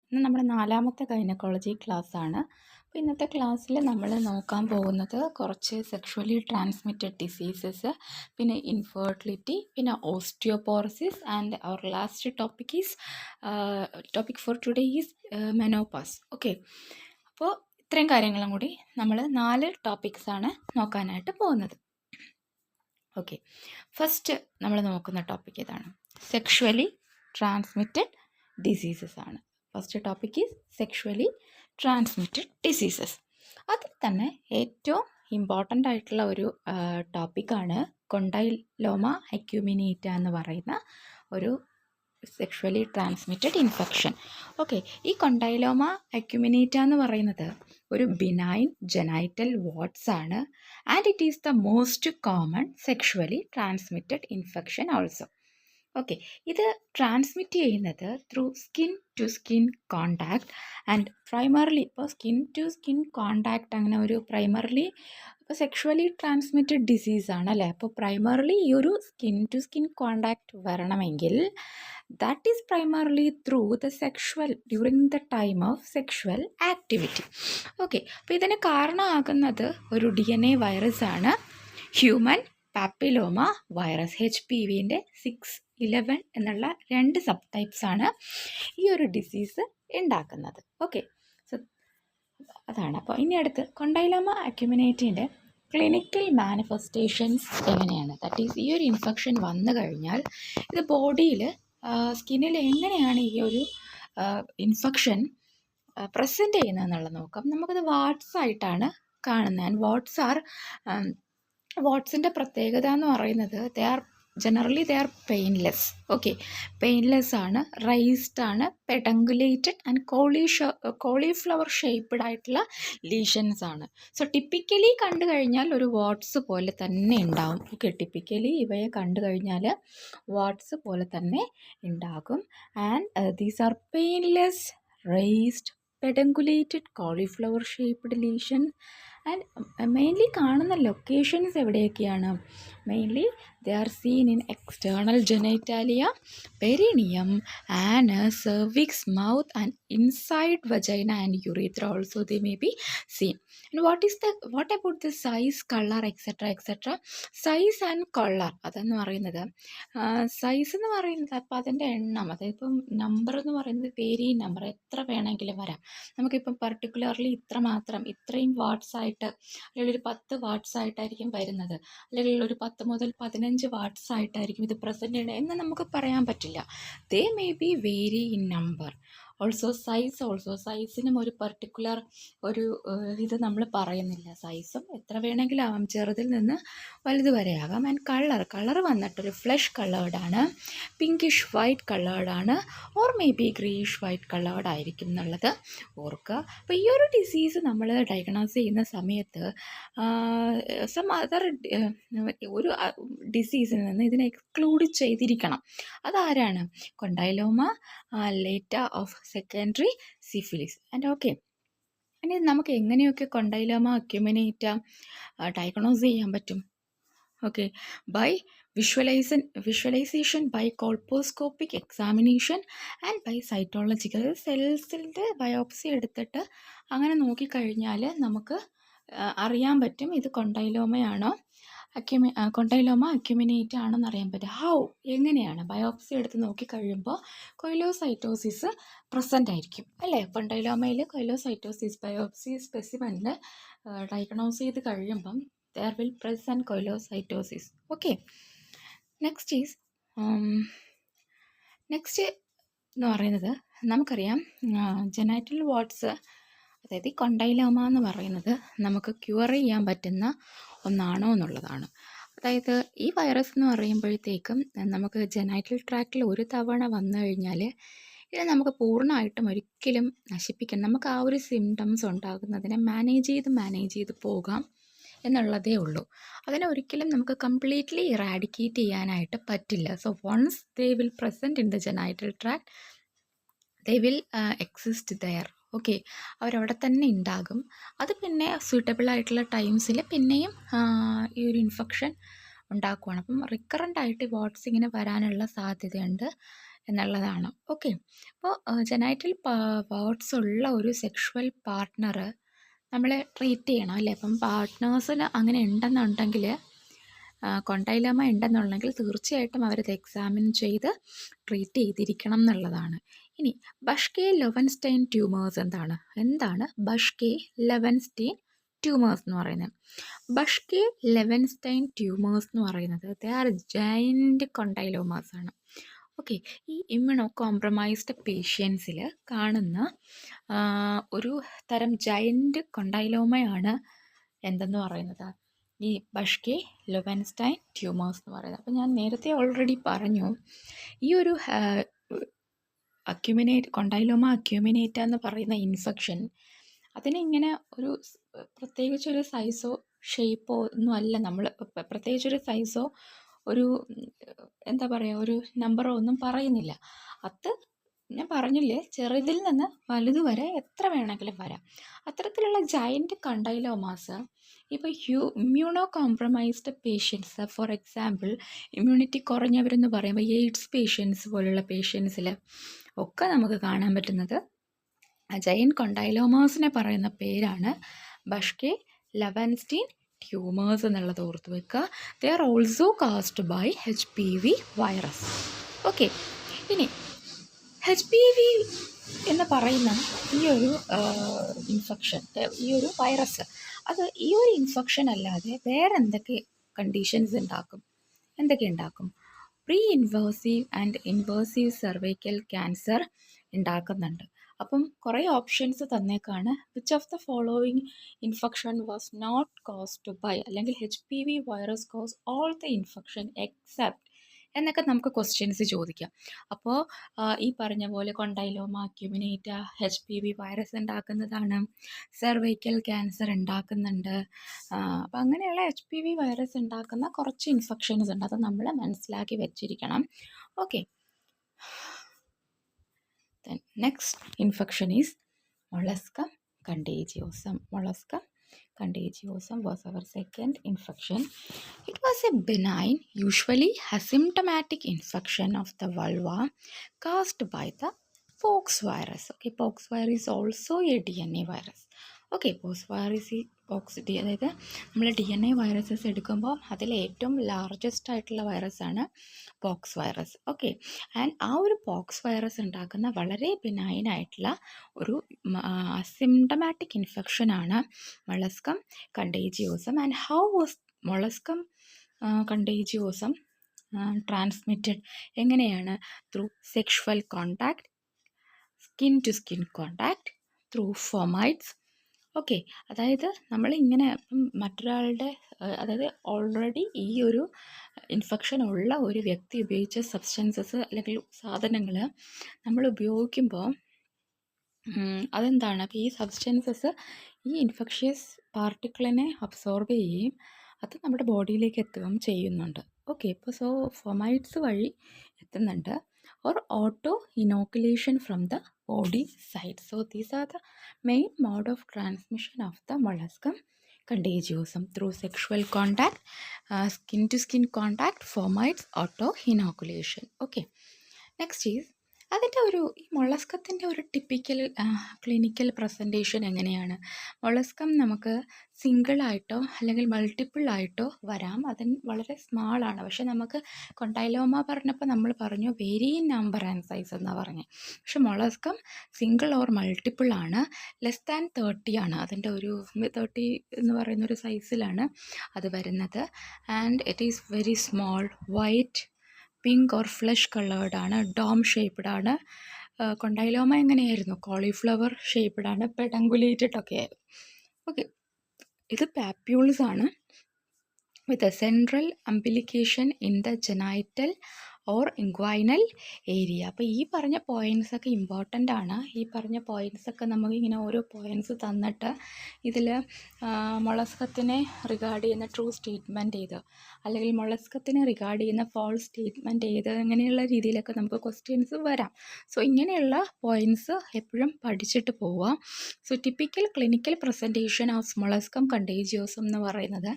ഇന്ന് നമ്മുടെ നാലാമത്തെ ഗൈനക്കോളജി ക്ലാസ്സാണ്. അപ്പോൾ ഇന്നത്തെ ക്ലാസ്സിൽ നമ്മൾ നോക്കാൻ പോകുന്നത് കുറച്ച് സെക്ഷുവലി ട്രാൻസ്മിറ്റഡ് ഡിസീസസ്, പിന്നെ ഇൻഫെർട്ടിലിറ്റി, പിന്നെ osteoporosis and our last topic for today is menopause. Okay, അപ്പോൾ ഇത്രയും കാര്യങ്ങളും കൂടി നമ്മൾ 4 ടോപ്പിക്സാണ് നോക്കാനായിട്ട് പോകുന്നത്. ഓക്കെ, ഫസ്റ്റ് നമ്മൾ നോക്കുന്ന ടോപ്പിക് ഇതാണ്, സെക്ഷുവലി ട്രാൻസ്മിറ്റഡ് ഡിസീസസ് ആണ്. First topic is sexually transmitted diseases. അതിൽ തന്നെ ഏറ്റവും ഇമ്പോർട്ടൻ്റ് ആയിട്ടുള്ള ഒരു ടോപ്പിക്കാണ് കൊണ്ടൈലോമ അക്യൂമിനേറ്റ എന്ന് പറയുന്ന ഒരു സെക്ഷുവലി ട്രാൻസ്മിറ്റഡ് ഇൻഫെക്ഷൻ. ഓക്കെ, ഈ കൊണ്ടൈലോമ അക്യൂമിനേറ്റ എന്ന് പറയുന്നത് ഒരു ബിനൈൻ ജെനൈറ്റൽ വാട്ട്സ് ആണ്, and it is the most common sexually transmitted infection also. Okay, ഇത് ട്രാൻസ്മിറ്റ് ചെയ്യുന്നത് through skin to skin contact and primarily, ഇപ്പോൾ സ്കിൻ ടു സ്കിൻ കോണ്ടാക്ട് അങ്ങനെ ഒരു പ്രൈമർലി ഇപ്പോൾ സെക്ഷുവലി ട്രാൻസ്മിറ്റഡ് ഡിസീസാണ് അല്ലേ. അപ്പോൾ പ്രൈമർലി ഈ ഒരു സ്കിൻ ടു സ്കിൻ കോണ്ടാക്ട് വരണമെങ്കിൽ that is primarily through the sexual during the time of sexual activity. Okay, അപ്പോൾ ഇതിന് കാരണമാകുന്നത് ഒരു DNA വൈറസ് ആണ്, ഹ്യൂമൻ പാപ്പിലോമ വൈറസ്. HPV-ൻ്റെ 611 എന്നുള്ള 2 സബ് ടൈപ്സാണ് ഈ ഒരു ഡിസീസ് ഉണ്ടാക്കുന്നത്. ഓക്കെ, സോ അതാണ്. അപ്പോൾ ഇനി അടുത്ത് കൊണ്ടൈലോമ അക്യൂമിനേറ്റിൻ്റെ ക്ലിനിക്കൽ മാനിഫെസ്റ്റേഷൻസ് എങ്ങനെയാണ്, ദാറ്റ് ഈസ് ഈ ഒരു ഇൻഫെക്ഷൻ വന്നു കഴിഞ്ഞാൽ ഇത് ബോഡിയിൽ സ്കിന്നിൽ എങ്ങനെയാണ് ഈ ഒരു ഇൻഫെക്ഷൻ പ്രസൻറ്റ് ചെയ്യുന്നത് എന്നുള്ളത് നോക്കാം. നമുക്കത് വാട്ട്സ് ആയിട്ടാണ് കാണുന്നത്. ആൻഡ് വാട്ട്സിൻ്റെ പ്രത്യേകത എന്ന് പറയുന്നത് they are painless. Okay, painless ആണ്, റൈസ്ഡ് ആണ്, പെഡങ്കുലേറ്റഡ് ആൻഡ് കോളിഫ്ലവർ ഷേപ്പ്ഡ് ആയിട്ടുള്ള ലീഷൻസ് ആണ്. സോ ടിപ്പിക്കലി കണ്ടു കഴിഞ്ഞാൽ ഒരു വാട്ട്സ് പോലെ തന്നെ ഉണ്ടാകും. ഓക്കെ, ടിപ്പിക്കലി ഇവയെ കണ്ടു കഴിഞ്ഞാൽ വാട്ട്സ് പോലെ തന്നെ ഉണ്ടാകും. And these are painless, raised, pedunculated, cauliflower shaped lesion. And mainly കാണുന്ന ലൊക്കേഷൻസ് എവിടെയൊക്കെയാണ്? Mainly they are seen in external genitalia, perineum, anus, cervix, mouth, and inside vagina and urethra also they may be seen. And what about the size, color, etc. Size and color അതെന്ന് പറയുന്നത്, size എന്ന് പറയുന്നത് അപ്പോൾ അതിൻ്റെ എണ്ണം, അതായത് ഇപ്പം number എന്ന് പറയുന്നത് വേരി നമ്പർ എത്ര വേണമെങ്കിലും വരാം. നമുക്കിപ്പം പർട്ടിക്കുലർലി ഇത്ര മാത്രം, ഇത്രയും വാട്ട്സ് ആയിട്ട് അല്ലെങ്കിൽ ഒരു 10 വാട്ട്സ് ആയിട്ടായിരിക്കും വരുന്നത്, അല്ലെങ്കിൽ ഒരു 10 മുതൽ 15 വാട്ട്സ് ആയിട്ടായിരിക്കും ഇത് പ്രസൻറ്റ് ചെയ്യണത് എന്ന് നമുക്ക് പറയാൻ പറ്റില്ല. They may be vary in number. സൈസിനും ഒരു പർട്ടിക്കുലർ ഒരു ഇത് നമ്മൾ പറയുന്നില്ല. സൈസും എത്ര വേണമെങ്കിലും ആവാം, ചെറുതിൽ നിന്ന് വലുത് വരെ ആകാം. ആൻഡ് കളർ വന്നിട്ടൊരു ഫ്ലഷ് കളേർഡാണ്, പിങ്കിഷ് വൈറ്റ് കളേർഡാണ്, or may be greyish white coloured ആയിരിക്കും എന്നുള്ളത് ഓർക്കുക. അപ്പോൾ ഈ ഒരു ഡിസീസ് നമ്മൾ ഡയഗ്നോസ് ചെയ്യുന്ന സമയത്ത് സം അതർ ഒരു ഡിസീസിൽ നിന്ന് ഇതിനെ എക്സ്ക്ലൂഡ് ചെയ്തിരിക്കണം. അതാരാണ്? Condyloma lata of secondary syphilis. And okay, ഇനി നമുക്ക് എങ്ങനെയൊക്കെ കൊണ്ടൈലോമ അക്യൂമിനേറ്റ ഡയഗ്നോസ് ചെയ്യാൻ പറ്റും? Okay, by visualisation, by colposcopic examination and by cytological. സെൽസിൻ്റെ ബയോപ്സി എടുത്തിട്ട് അങ്ങനെ നോക്കിക്കഴിഞ്ഞാൽ നമുക്ക് അറിയാൻ പറ്റും ഇത് കൊണ്ടൈലോമയാണോ കൊണ്ടൈലോമ അക്യൂമിനേറ്റ് ആണെന്ന് അറിയാൻ പറ്റും. എങ്ങനെയാണ്? ബയോപ്സി എടുത്ത് നോക്കിക്കഴിയുമ്പോൾ കൊയിലോസൈറ്റോസിസ് പ്രസൻ്റ് ആയിരിക്കും അല്ലേ. കൊണ്ടൈലോമയിൽ കൊയിലോസൈറ്റോസിസ് ബയോപ്സി സ്പെസിമെനിൽ ഡയഗ്നോസ് ചെയ്ത് കഴിയുമ്പം there will present koilocytosis. Okay, next എന്ന് പറയുന്നത് നമുക്കറിയാം ജെനൈറ്റൽ വാട്ട്സ്, അതായത് ഈ കൊണ്ടൈലോമ എന്ന് പറയുന്നത് നമുക്ക് ക്യൂർ ചെയ്യാൻ പറ്റുന്ന ഒന്നാണോ എന്നുള്ളതാണ്. അതായത് ഈ വൈറസ് എന്ന് പറയുമ്പോഴത്തേക്കും നമുക്ക് ജെനൈറ്റൽ ട്രാക്റ്റിൽ ഒരു തവണ വന്നു കഴിഞ്ഞാൽ ഇത് നമുക്ക് പൂർണ്ണമായിട്ടും ഒരിക്കലും നശിപ്പിക്കണം. നമുക്ക് ആ ഒരു സിംറ്റംസ് ഉണ്ടാകുന്നതിനെ മാനേജ് ചെയ്ത് പോകാം എന്നുള്ളതേ ഉള്ളൂ. അതിനെ ഒരിക്കലും നമുക്ക് കംപ്ലീറ്റ്ലി ഇറാഡിക്കേറ്റ് ചെയ്യാനായിട്ട് പറ്റില്ല. So once they will present in the genital tract, they will exist there. Okay, അവരവിടെ തന്നെ ഉണ്ടാകും. അത് പിന്നെ സ്യൂട്ടബിൾ ആയിട്ടുള്ള ടൈംസിൽ പിന്നെയും ഈ ഒരു ഇൻഫെക്ഷൻ ഉണ്ടാക്കുകയാണ്. അപ്പം റിക്കറൻ്റ് ആയിട്ട് വാട്ട്സ് ഇങ്ങനെ വരാനുള്ള സാധ്യതയുണ്ട് എന്നുള്ളതാണ്. ഓക്കെ. അപ്പോൾ ജെനൈറ്റൽ പാർട്സ് ഉള്ള ഒരു സെക്ഷുവൽ പാർട്ട്ണർ നമ്മൾ ട്രീറ്റ് ചെയ്യണം അല്ലേ. അപ്പം പാർട്ട്നേഴ്സിന് അങ്ങനെ ഉണ്ടെന്നുണ്ടെങ്കിൽ കൊണ്ടൈലോമ ഉണ്ടെന്നുണ്ടെങ്കിൽ തീർച്ചയായിട്ടും അവരത് എക്സാമിൻ ചെയ്ത് ട്രീറ്റ് ചെയ്തിരിക്കണം എന്നുള്ളതാണ്. ഇനി ബഷ്കെ ലെവൻസ്റ്റൈൻ ട്യൂമേഴ്സ് എന്താണ് ബഷ്കെ ലെവൻസ്റ്റൈൻ ട്യൂമേഴ്സ് എന്ന് പറയുന്നത്? ബഷ്കെ ലെവൻസ്റ്റൈൻ ട്യൂമേഴ്സ് എന്ന് പറയുന്നത് ദേ ആർ ജൈൻറ്റ് കൊണ്ടൈലോമാസ് ആണ്. ഓക്കെ. ഈ ഇമ്മ്യൂണോ കോംപ്രമൈസ്ഡ് പേഷ്യൻസിൽ കാണുന്ന ഒരു തരം ജൈൻറ്റ് കൊണ്ടൈലോമയാണ് എന്തെന്ന് പറയുന്നത് ഈ ബഷ്കെ ലെവൻസ്റ്റൈൻ ട്യൂമേഴ്സ് എന്ന് പറയുന്നത്. അപ്പോൾ ഞാൻ നേരത്തെ ഓൾറെഡി പറഞ്ഞു, ഈ ഒരു കൊണ്ടൈലോമ അക്യൂമിനേറ്റ എന്ന് പറയുന്ന ഇൻഫെക്ഷൻ അതിനിങ്ങനെ ഒരു പ്രത്യേകിച്ചൊരു സൈസോ ഷേപ്പോ ഒന്നും അല്ല, നമ്മൾ പ്രത്യേകിച്ചൊരു സൈസോ ഒരു എന്താ പറയുക ഒരു നമ്പറോ ഒന്നും പറയുന്നില്ല. അത് ഞാൻ പറഞ്ഞില്ലേ, ചെറുതിൽ നിന്ന് വലുത് വരെ എത്ര വേണമെങ്കിലും വരാം. അത്തരത്തിലുള്ള ജൈൻറ്റ് കണ്ടൈലോമാസ് ഇപ്പോൾ immunocompromised patients, for example immunity കുറഞ്ഞവരെന്ന് പറയുമ്പോൾ എയ്ഡ്സ് പേഷ്യൻസ് പോലുള്ള പേഷ്യൻസിൽ ഒക്കെ നമുക്ക് കാണാൻ പറ്റുന്നത് ജൈൻ കൊണ്ടൈലോമാസിനെ പറയുന്ന പേരാണ് ബഷ്കെ ലെവൻസ്റ്റൈൻ ട്യൂമേഴ്സ് എന്നുള്ളത് ഓർത്ത് വെക്കുക. They are also caused by HPV virus. Okay. ഇനി HPV എന്ന് പറയുന്ന ഈ ഒരു ഇൻഫെക്ഷൻ, ഈ ഒരു വൈറസ്, അത് ഈ ഒരു ഇൻഫെക്ഷൻ അല്ലാതെ വേറെ എന്തൊക്കെ കണ്ടീഷൻസ് എന്തൊക്കെ ഉണ്ടാക്കും? Pre invasive and invasive cervical cancer ഉണ്ടാക്കുന്നുണ്ട്. അപ്പം കുറേ ഓപ്ഷൻസ് തന്നേക്കാണ്. Which of the following infection was not caused by, അല്ലെങ്കിൽ HPV virus cause all the infection except എന്നൊക്കെ നമുക്ക് ക്വസ്റ്റ്യൻസ് ചോദിക്കാം. അപ്പോൾ ഈ പറഞ്ഞ പോലെ കൊണ്ടൈലോമ അക്യൂമിനേറ്റ HPV വൈറസ് ഉണ്ടാക്കുന്നതാണ്, സെർവൈക്കൽ ക്യാൻസർ ഉണ്ടാക്കുന്നുണ്ട്. അപ്പോൾ അങ്ങനെയുള്ള HPV വൈറസ് ഉണ്ടാക്കുന്ന കുറച്ച് ഇൻഫെക്ഷൻസ് ഉണ്ട്, അത് നമ്മൾ മനസ്സിലാക്കി വെച്ചിരിക്കണം. Okay. Then next infection is molluscum contagiosum. Molluscum contagiosum was our second infection. It was a benign, usually asymptomatic infection of the vulva caused by the pox virus. Okay, pox virus is also a DNA virus. Okay. അതായത് നമ്മൾ DNA viruses എടുക്കുമ്പോൾ അതിൽ ഏറ്റവും largest ആയിട്ടുള്ള വൈറസാണ് pox virus. Okay. And ആ ഒരു pox virus ഉണ്ടാക്കുന്ന വളരെ ബിനൈൻ ആയിട്ടുള്ള ഒരു അസിംപ്റ്റമാറ്റിക് ഇൻഫെക്ഷനാണ് molluscum contagiosum. And how was molluscum contagiosum transmitted? എങ്ങനെയാണ്? Through sexual contact, skin to skin contact, through fomites. Okay. അതായത് നമ്മളിങ്ങനെ മറ്റൊരാളുടെ, അതായത് ഓൾറെഡി ഈ ഒരു ഇൻഫെക്ഷൻ ഉള്ള ഒരു വ്യക്തി ഉപയോഗിച്ച സബ്സ്റ്റൻസസ് അല്ലെങ്കിൽ സാധനങ്ങൾ നമ്മൾ ഉപയോഗിക്കുമ്പോൾ അതെന്താണ്, അപ്പോൾ ഈ സബ്സ്റ്റൻസസ് ഈ ഇൻഫെക്ഷ്യസ് പാർട്ടിക്കിളിനെ അബ്സോർബ് ചെയ്യുകയും അത് നമ്മുടെ ബോഡിയിലേക്ക് എത്തുകയും ചെയ്യുന്നുണ്ട്. ഓക്കെ. ഇപ്പോൾ ഫോമൈറ്റ്സ് വഴി എത്തുന്നുണ്ട്, or auto inoculation from the body side. So these are the main mode of transmission of the molluscum contagiosum: through sexual contact, skin to skin contact, fomites, auto inoculation. Okay. Next is അതിൻ്റെ ഈ മൊളസ്കത്തിൻ്റെ ഒരു typical clinical presentation എങ്ങനെയാണ്? മൊളസ്കം നമുക്ക് സിംഗിളായിട്ടോ അല്ലെങ്കിൽ multiple ആയിട്ടോ വരാം. അതിന് വളരെ സ്മാളാണ്. പക്ഷെ നമുക്ക് കൊണ്ടൈലോമ പറഞ്ഞപ്പോൾ നമ്മൾ പറഞ്ഞു vary in number and size എന്നാണ് പറഞ്ഞത്. പക്ഷെ മൊളസ്കം സിംഗിൾ ഓർ മൾട്ടിപ്പിൾ ആണ്. ലെസ് ദാൻ 30 ആണ് അതിൻ്റെ ഒരു 30 എന്ന് പറയുന്ന ഒരു സൈസിലാണ് അത് വരുന്നത്. And it is very small, white, pink or flesh coloured ആണ്, ഡോം ഷേപ്പ്ഡ് ആണ്. കൊണ്ടൈലോമ എങ്ങനെയായിരുന്നു? കോളിഫ്ലവർ ഷേപ്പ്ഡ് ആണ്, പെഡങ്കുലേറ്റഡ് ഒക്കെ ആയിരുന്നു. ഓക്കെ. ഇത് പാപ്യൂൾസ് ആണ് with a central amplification in the genital or inguinal area. അപ്പോൾ ഈ പറഞ്ഞ പോയിൻറ്റ്സ് ഒക്കെ ഇമ്പോർട്ടൻ്റ് ആണ്. ഈ പറഞ്ഞ പോയിൻറ്റ്സ് ഒക്കെ നമുക്കിങ്ങനെ ഓരോ പോയിൻറ്റ്സ് തന്നിട്ട് ഇതിൽ മൊളസ്കത്തിനെ റിഗാർഡ് ചെയ്യുന്ന ട്രൂ സ്റ്റേറ്റ്മെൻറ്റ് ചെയ്ത് അല്ലെങ്കിൽ മൊളസ്കത്തിനെ റിഗാർഡ് ചെയ്യുന്ന ഫോൾസ് സ്റ്റേറ്റ്മെൻറ്റ് ചെയ്ത് അങ്ങനെയുള്ള രീതിയിലൊക്കെ നമുക്ക് ക്വസ്റ്റ്യൻസ് വരാം. സോ ഇങ്ങനെയുള്ള പോയിൻറ്റ്സ് എപ്പോഴും പഠിച്ചിട്ട് പോവുക. So typical clinical presentation of molluscum contagiosum എന്ന് പറയുന്നത്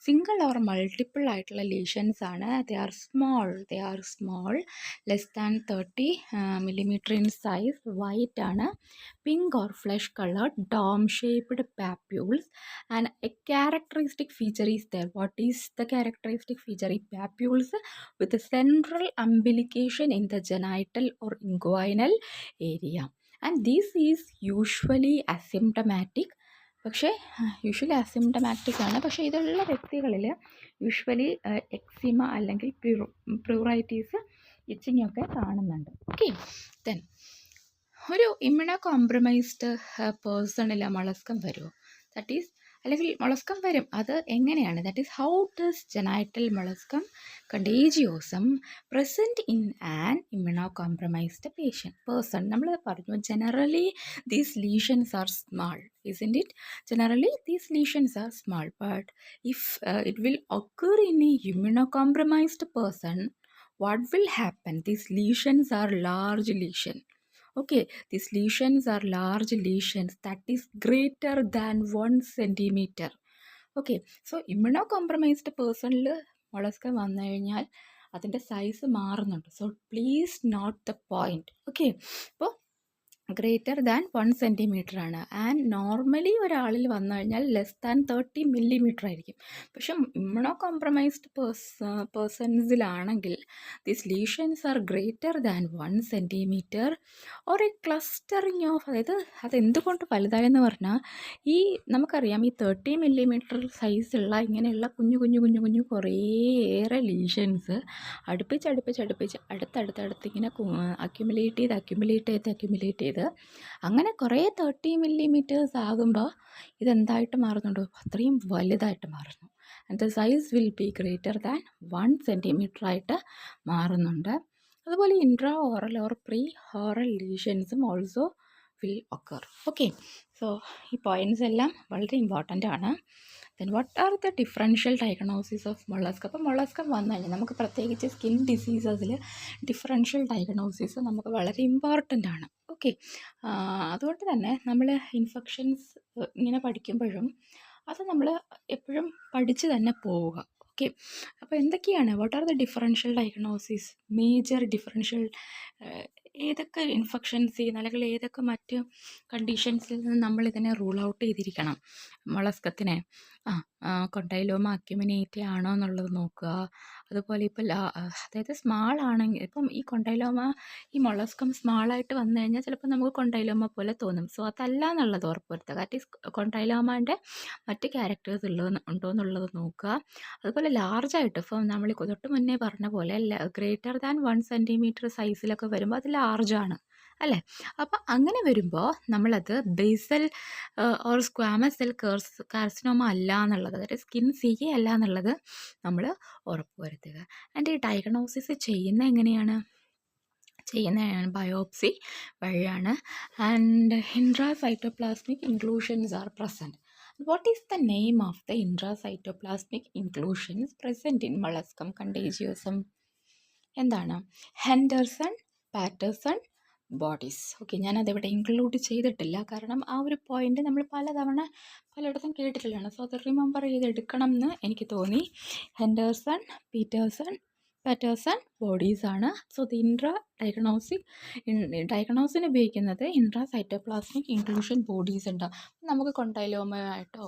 സിംഗിൾ ഓർ മൾട്ടിപ്പിൾ ആയിട്ടുള്ള ലീഷൻസ് ആണ്. They are small, they are small, less than 30 millimeter in size, white ആണ്, pink or flesh colored, dome shaped papules, and a characteristic feature is there. What is the characteristic feature? Papules with a central umbilication in the genital or inguinal area, and this is usually asymptomatic. പക്ഷേ usually asymptomatic ആണ്. പക്ഷേ ഇതുള്ള വ്യക്തികളിൽ usually eczema അല്ലെങ്കിൽ പ്യൂറൈറ്റീസ്, itching ഒക്കെ കാണുന്നുണ്ട്. Okay, then ഒരു immunocompromised പേഴ്സണിൽ മൊളസ്കം വരുമോ? ദാറ്റ് ഈസ്, അല്ലെങ്കിൽ മൊളസ്കം വരും, അത് എങ്ങനെയാണ്? That is how does genital molluscum contagiosum present in an immunocompromised person. നമ്മൾ പറഞ്ഞു generally these lesions are small, isn't it? Generally these lesions are small, but if it will occur in a immunocompromised person, what will happen? These lesions are large lesion. Okay, these lesions are large lesions that is greater than 1 centimeter. Okay, so immunocompromised personൽ molluscum വന്നു കഴിഞ്ഞാൽ അതിൻ്റെ size മാറുന്നുണ്ട്. So please note the point. Okay, അപ്പോൾ greater than 1 centimeter ആണ്. And normally ഒരാളിൽ വന്നു കഴിഞ്ഞാൽ ലെസ് ദാൻ 30 millimeter ആയിരിക്കും. പക്ഷെ ഇമ്മ്യൂണോ കോംപ്രമൈസ്ഡ് പേഴ്സൺസിലാണെങ്കിൽ these lesions are greater than 1 centimeter or a clustering of, അതായത് അതെന്തുകൊണ്ട് വലുതായെന്ന് പറഞ്ഞാൽ ഈ നമുക്കറിയാം ഈ 30 millimeter സൈസുള്ള ഇങ്ങനെയുള്ള കുഞ്ഞു കുഞ്ഞു കുഞ്ഞു കുഞ്ഞു കുറേയേറെ ലീഷൻസ് അടുത്തടുത്ത് ഇങ്ങനെ അക്യുമുലേറ്റ് ചെയ്ത് അങ്ങനെ കുറേ 30 millimeter ആകുമ്പോൾ ഇതെന്തായിട്ട് മാറുന്നുണ്ടോ? അത്രയും വലുതായിട്ട് മാറുന്നു. And the size will be greater than 1 centimeter ആയിട്ട് മാറുന്നുണ്ട്. അതുപോലെ intra oral or pre oral ലീഷൻസും also will occur. Okay, so ഈ പോയിൻറ്റ്സ് എല്ലാം വളരെ ഇമ്പോർട്ടൻ്റ് ആണ്. Then what are the differential diagnosis of molluscum? അപ്പോൾ മൊളസ്കം വന്നു കഴിഞ്ഞാൽ നമുക്ക് പ്രത്യേകിച്ച് സ്കിൻ ഡിസീസസിൽ ഡിഫറൻഷ്യൽ ഡയഗ്നോസിസ് നമുക്ക് വളരെ ഇമ്പോർട്ടൻ്റ് ആണ്. ഓക്കെ, അതുകൊണ്ട് തന്നെ നമ്മൾ ഇൻഫെക്ഷൻസ് ഇങ്ങനെ പഠിക്കുമ്പോഴും അത് നമ്മൾ എപ്പോഴും പഠിച്ച് തന്നെ പോവുക. ഓക്കെ, അപ്പോൾ എന്തൊക്കെയാണ്, what are the differential diagnosis, major differential, ഏതൊക്കെ ഇൻഫെക്ഷൻസ് അല്ലെങ്കിൽ ഏതൊക്കെ മറ്റ് കണ്ടീഷൻസിൽ നിന്ന് നമ്മളിതിനെ റൂൾ ഔട്ട് ചെയ്തിരിക്കണം മൊളസ്കത്തിനെ? കൊണ്ടൈലോമ അക്യുമിനേറ്റ ആണോ എന്നുള്ളത് നോക്കുക. അതുപോലെ ഇപ്പോൾ അതായത് സ്മാൾ ആണെങ്കിൽ, ഇപ്പം ഈ കൊണ്ടൈലോമ ഈ മൊളസ്കം സ്മാളായിട്ട് വന്നു കഴിഞ്ഞാൽ ചിലപ്പോൾ നമുക്ക് കൊണ്ടൈലോമ പോലെ തോന്നും. സോ അതല്ല എന്നുള്ളത് ഉറപ്പുവരുത്തുക. ദാറ്റ് ഈസ് കൊണ്ടൈലോമാൻ്റെ മറ്റ് ക്യാരക്ടേഴ്സ് ഉണ്ടോ എന്നുള്ളത് നോക്കുക. അതുപോലെ ലാർജായിട്ട്, ഇപ്പം നമ്മൾ തൊട്ട് മുന്നേ പറഞ്ഞ പോലെ ഗ്രേറ്റർ ദാൻ 1 centimeter സൈസിലൊക്കെ വരുമ്പോൾ അത് ലാർജാണ് അല്ലേ? അപ്പം അങ്ങനെ വരുമ്പോൾ നമ്മളത് basal or squamous cell carcinoma അല്ല എന്നുള്ളത്, അതായത് സ്കിൻ സിഗെ അല്ല എന്നുള്ളത് നമ്മൾ ഉറപ്പുവരുത്തുക. ആൻഡ് ഈ ഡയഗ്നോസിസ് ചെയ്യുന്ന ബയോപ്സി വഴിയാണ്. And intracytoplasmic inclusions are present. What is the name of the intracytoplasmic inclusions present in molluscum contagiosum? എന്താണ്? ഹെൻഡർസൺ, പാറ്റേഴ്സൺ ബോഡീസ്. ഓക്കെ, ഞാനതിവിടെ ഇൻക്ലൂഡ് ചെയ്തിട്ടില്ല, കാരണം ആ ഒരു പോയിന്റ് നമ്മൾ പലയിടത്തും കേട്ടിട്ടുള്ളതാണ്. സോ അത് റിമെമ്പർ ചെയ്തെടുക്കണം എന്ന് എനിക്ക് തോന്നി. ഹെൻഡർസൺ, പാറ്റേഴ്സൺ ബോഡീസാണ്. സോ ദി ഡയഗ്നോസിന് ഉപയോഗിക്കുന്നത് ഇൻട്രാസൈറ്റോപ്ലാസ്മിക് ഇൻക്ലൂഷൻ ബോഡീസ് ഉണ്ടാവും. നമുക്ക് കൊണ്ടൈലോമയായിട്ടോ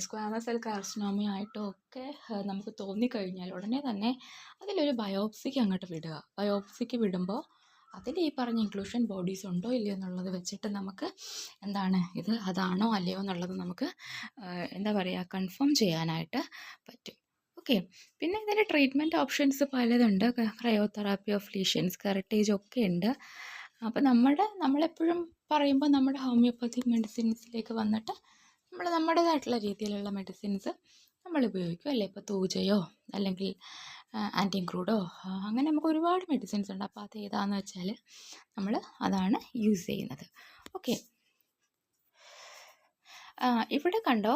സ്ക്വാമസ് സെൽ കാർസിനോമയായിട്ടോ ഒക്കെ നമുക്ക് തോന്നിക്കഴിഞ്ഞാൽ ഉടനെ തന്നെ അതിലൊരു ബയോപ്സിക്ക് അങ്ങോട്ട് വിടുക. ബയോപ്സിക്ക് വിടുമ്പോൾ അതിൽ ഈ പറഞ്ഞ ഇൻക്ലൂഷൻ ബോഡീസ് ഉണ്ടോ ഇല്ലയോ എന്നുള്ളത് വെച്ചിട്ട് നമുക്ക് ഇത് അതാണോ അല്ലയോ എന്നുള്ളത് നമുക്ക് കൺഫേം ചെയ്യാനായിട്ട് പറ്റും. ഓക്കെ, പിന്നെ ഇതിൻ്റെ ട്രീറ്റ്മെൻറ്റ് ഓപ്ഷൻസ് പലതുണ്ട്. ക്രയോതെറാപ്പി ഓഫ് ലീഷൻസ്, കെറട്ടേജ് ഒക്കെ ഉണ്ട്. അപ്പോൾ നമ്മളെപ്പോഴും പറയുമ്പോൾ നമ്മുടെ ഹോമിയോപ്പത്തിക് മെഡിസിൻസിലേക്ക് വന്നിട്ട് നമ്മൾ നമ്മുടേതായിട്ടുള്ള രീതിയിലുള്ള മെഡിസിൻസ് നമ്മൾ ഉപയോഗിക്കും അല്ലേ? ഇപ്പോൾ തൂജയോ അല്ലെങ്കിൽ ആൻറ്റിങ്ക്രൂഡോ, അങ്ങനെ നമുക്ക് ഒരുപാട് മെഡിസിൻസ് ഉണ്ട്. അപ്പോൾ അത് ഏതാണെന്ന് വെച്ചാൽ നമ്മൾ അതാണ് യൂസ് ചെയ്യുന്നത്. ഓക്കെ, ഇവിടെ കണ്ടോ,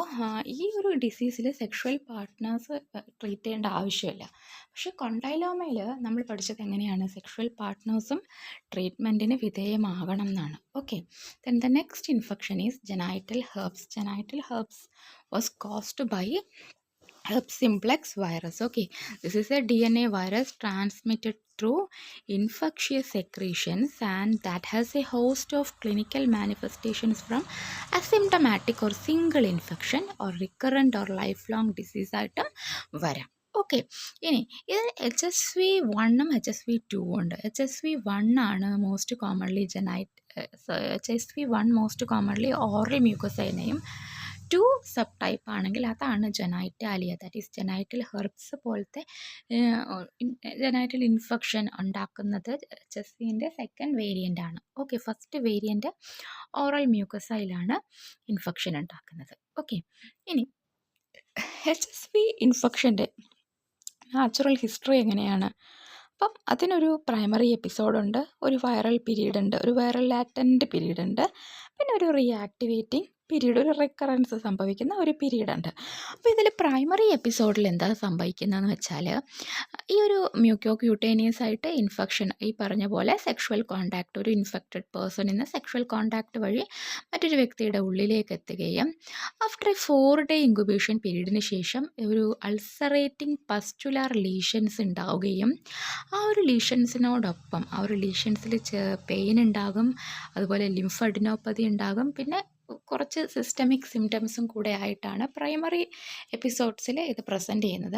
ഈ ഒരു ഡിസീസിൽ സെക്ഷുവൽ പാർട്ട്നേഴ്സ് ട്രീറ്റ് ചെയ്യേണ്ട ആവശ്യമില്ല. പക്ഷേ കൊണ്ടൈലോമയിൽ നമ്മൾ പഠിച്ചത് എങ്ങനെയാണ്? സെക്ഷുവൽ പാർട്ട്നേഴ്സും ട്രീറ്റ്മെൻറ്റിന് വിധേയമാകണം എന്നാണ്. Okay, then the next infection is genital herpes. Genital herpes was caused by herpes simplex virus. Okay, this is a DNA virus transmitted through infectious secretions, and that has a host of clinical manifestations from asymptomatic or single infection or recurrent or lifelong disease ആയിട്ടും വരാം. Okay, ഇനി ഇത് HSV1 HSV2 ഉണ്ട്. HSV1 ആണ് most commonly HSV1 most commonly oral മ്യൂക്കോസൈനെയും 2 sub type ആണെങ്കിൽ അതാണ് genitalia, that is genital herpes പോലത്തെ ജനൈറ്റൽ ഇൻഫെക്ഷൻ ഉണ്ടാക്കുന്നത് HSVൻ്റെ സെക്കൻഡ് വേരിയൻ്റ് ആണ്. ഓക്കെ, ഫസ്റ്റ് വേരിയൻ്റ് ഓറൽ മ്യൂക്കസൈലാണ് ഇൻഫെക്ഷൻ ഉണ്ടാക്കുന്നത്. ഓക്കെ, ഇനി HSV ഇൻഫെക്ഷൻ്റെ നാച്ചുറൽ ഹിസ്റ്ററി എങ്ങനെയാണ്? അപ്പം അതിനൊരു പ്രൈമറി എപ്പിസോഡുണ്ട്, ഒരു വൈറൽ പീരീഡ് ഉണ്ട്, ഒരു വൈറൽ ലാറ്റൻറ്റ് പീരീഡ് ഉണ്ട്, പിന്നെ ഒരു റീആക്ടിവേറ്റിംഗ് പീരീഡ്, ഒരു റിക്കറൻസ് സംഭവിക്കുന്ന ഒരു പീരീഡ് ഉണ്ട്. അപ്പോൾ ഇതിൽ പ്രൈമറി എപ്പിസോഡിൽ എന്താ സംഭവിക്കുന്നതെന്ന് വെച്ചാൽ, ഈ ഒരു മ്യൂക്കോക്യൂട്ടേനിയസ് ആയിട്ട് ഇൻഫെക്ഷൻ, ഈ പറഞ്ഞ പോലെ സെക്ഷുവൽ കോണ്ടാക്ട്, ഒരു ഇൻഫെക്റ്റഡ് പേഴ്സണിൽ നിന്ന് സെക്ഷുവൽ കോണ്ടാക്ട് വഴി മറ്റൊരു വ്യക്തിയുടെ ഉള്ളിലേക്ക് എത്തുകയും ആഫ്റ്റർ എ 4-day ഇൻക്യുബേഷൻ പീരീഡിന് ശേഷം ഒരു അൾസറേറ്റിംഗ് പസ്റ്റുലാർ ലീഷൻസ് ഉണ്ടാവുകയും ആ ഒരു ലീഷൻസിനോടൊപ്പം ആ ഒരു ലീഷൻസിൽ പെയിൻ ഉണ്ടാകും, അതുപോലെ ലിംഫഡിനോപ്പതി ഉണ്ടാകും, പിന്നെ കുറച്ച് സിസ്റ്റമിക് സിംറ്റംസും കൂടെ ആയിട്ടാണ് പ്രൈമറി എപ്പിസോഡ്സിൽ ഇത് പ്രസൻറ്റ് ചെയ്യുന്നത്.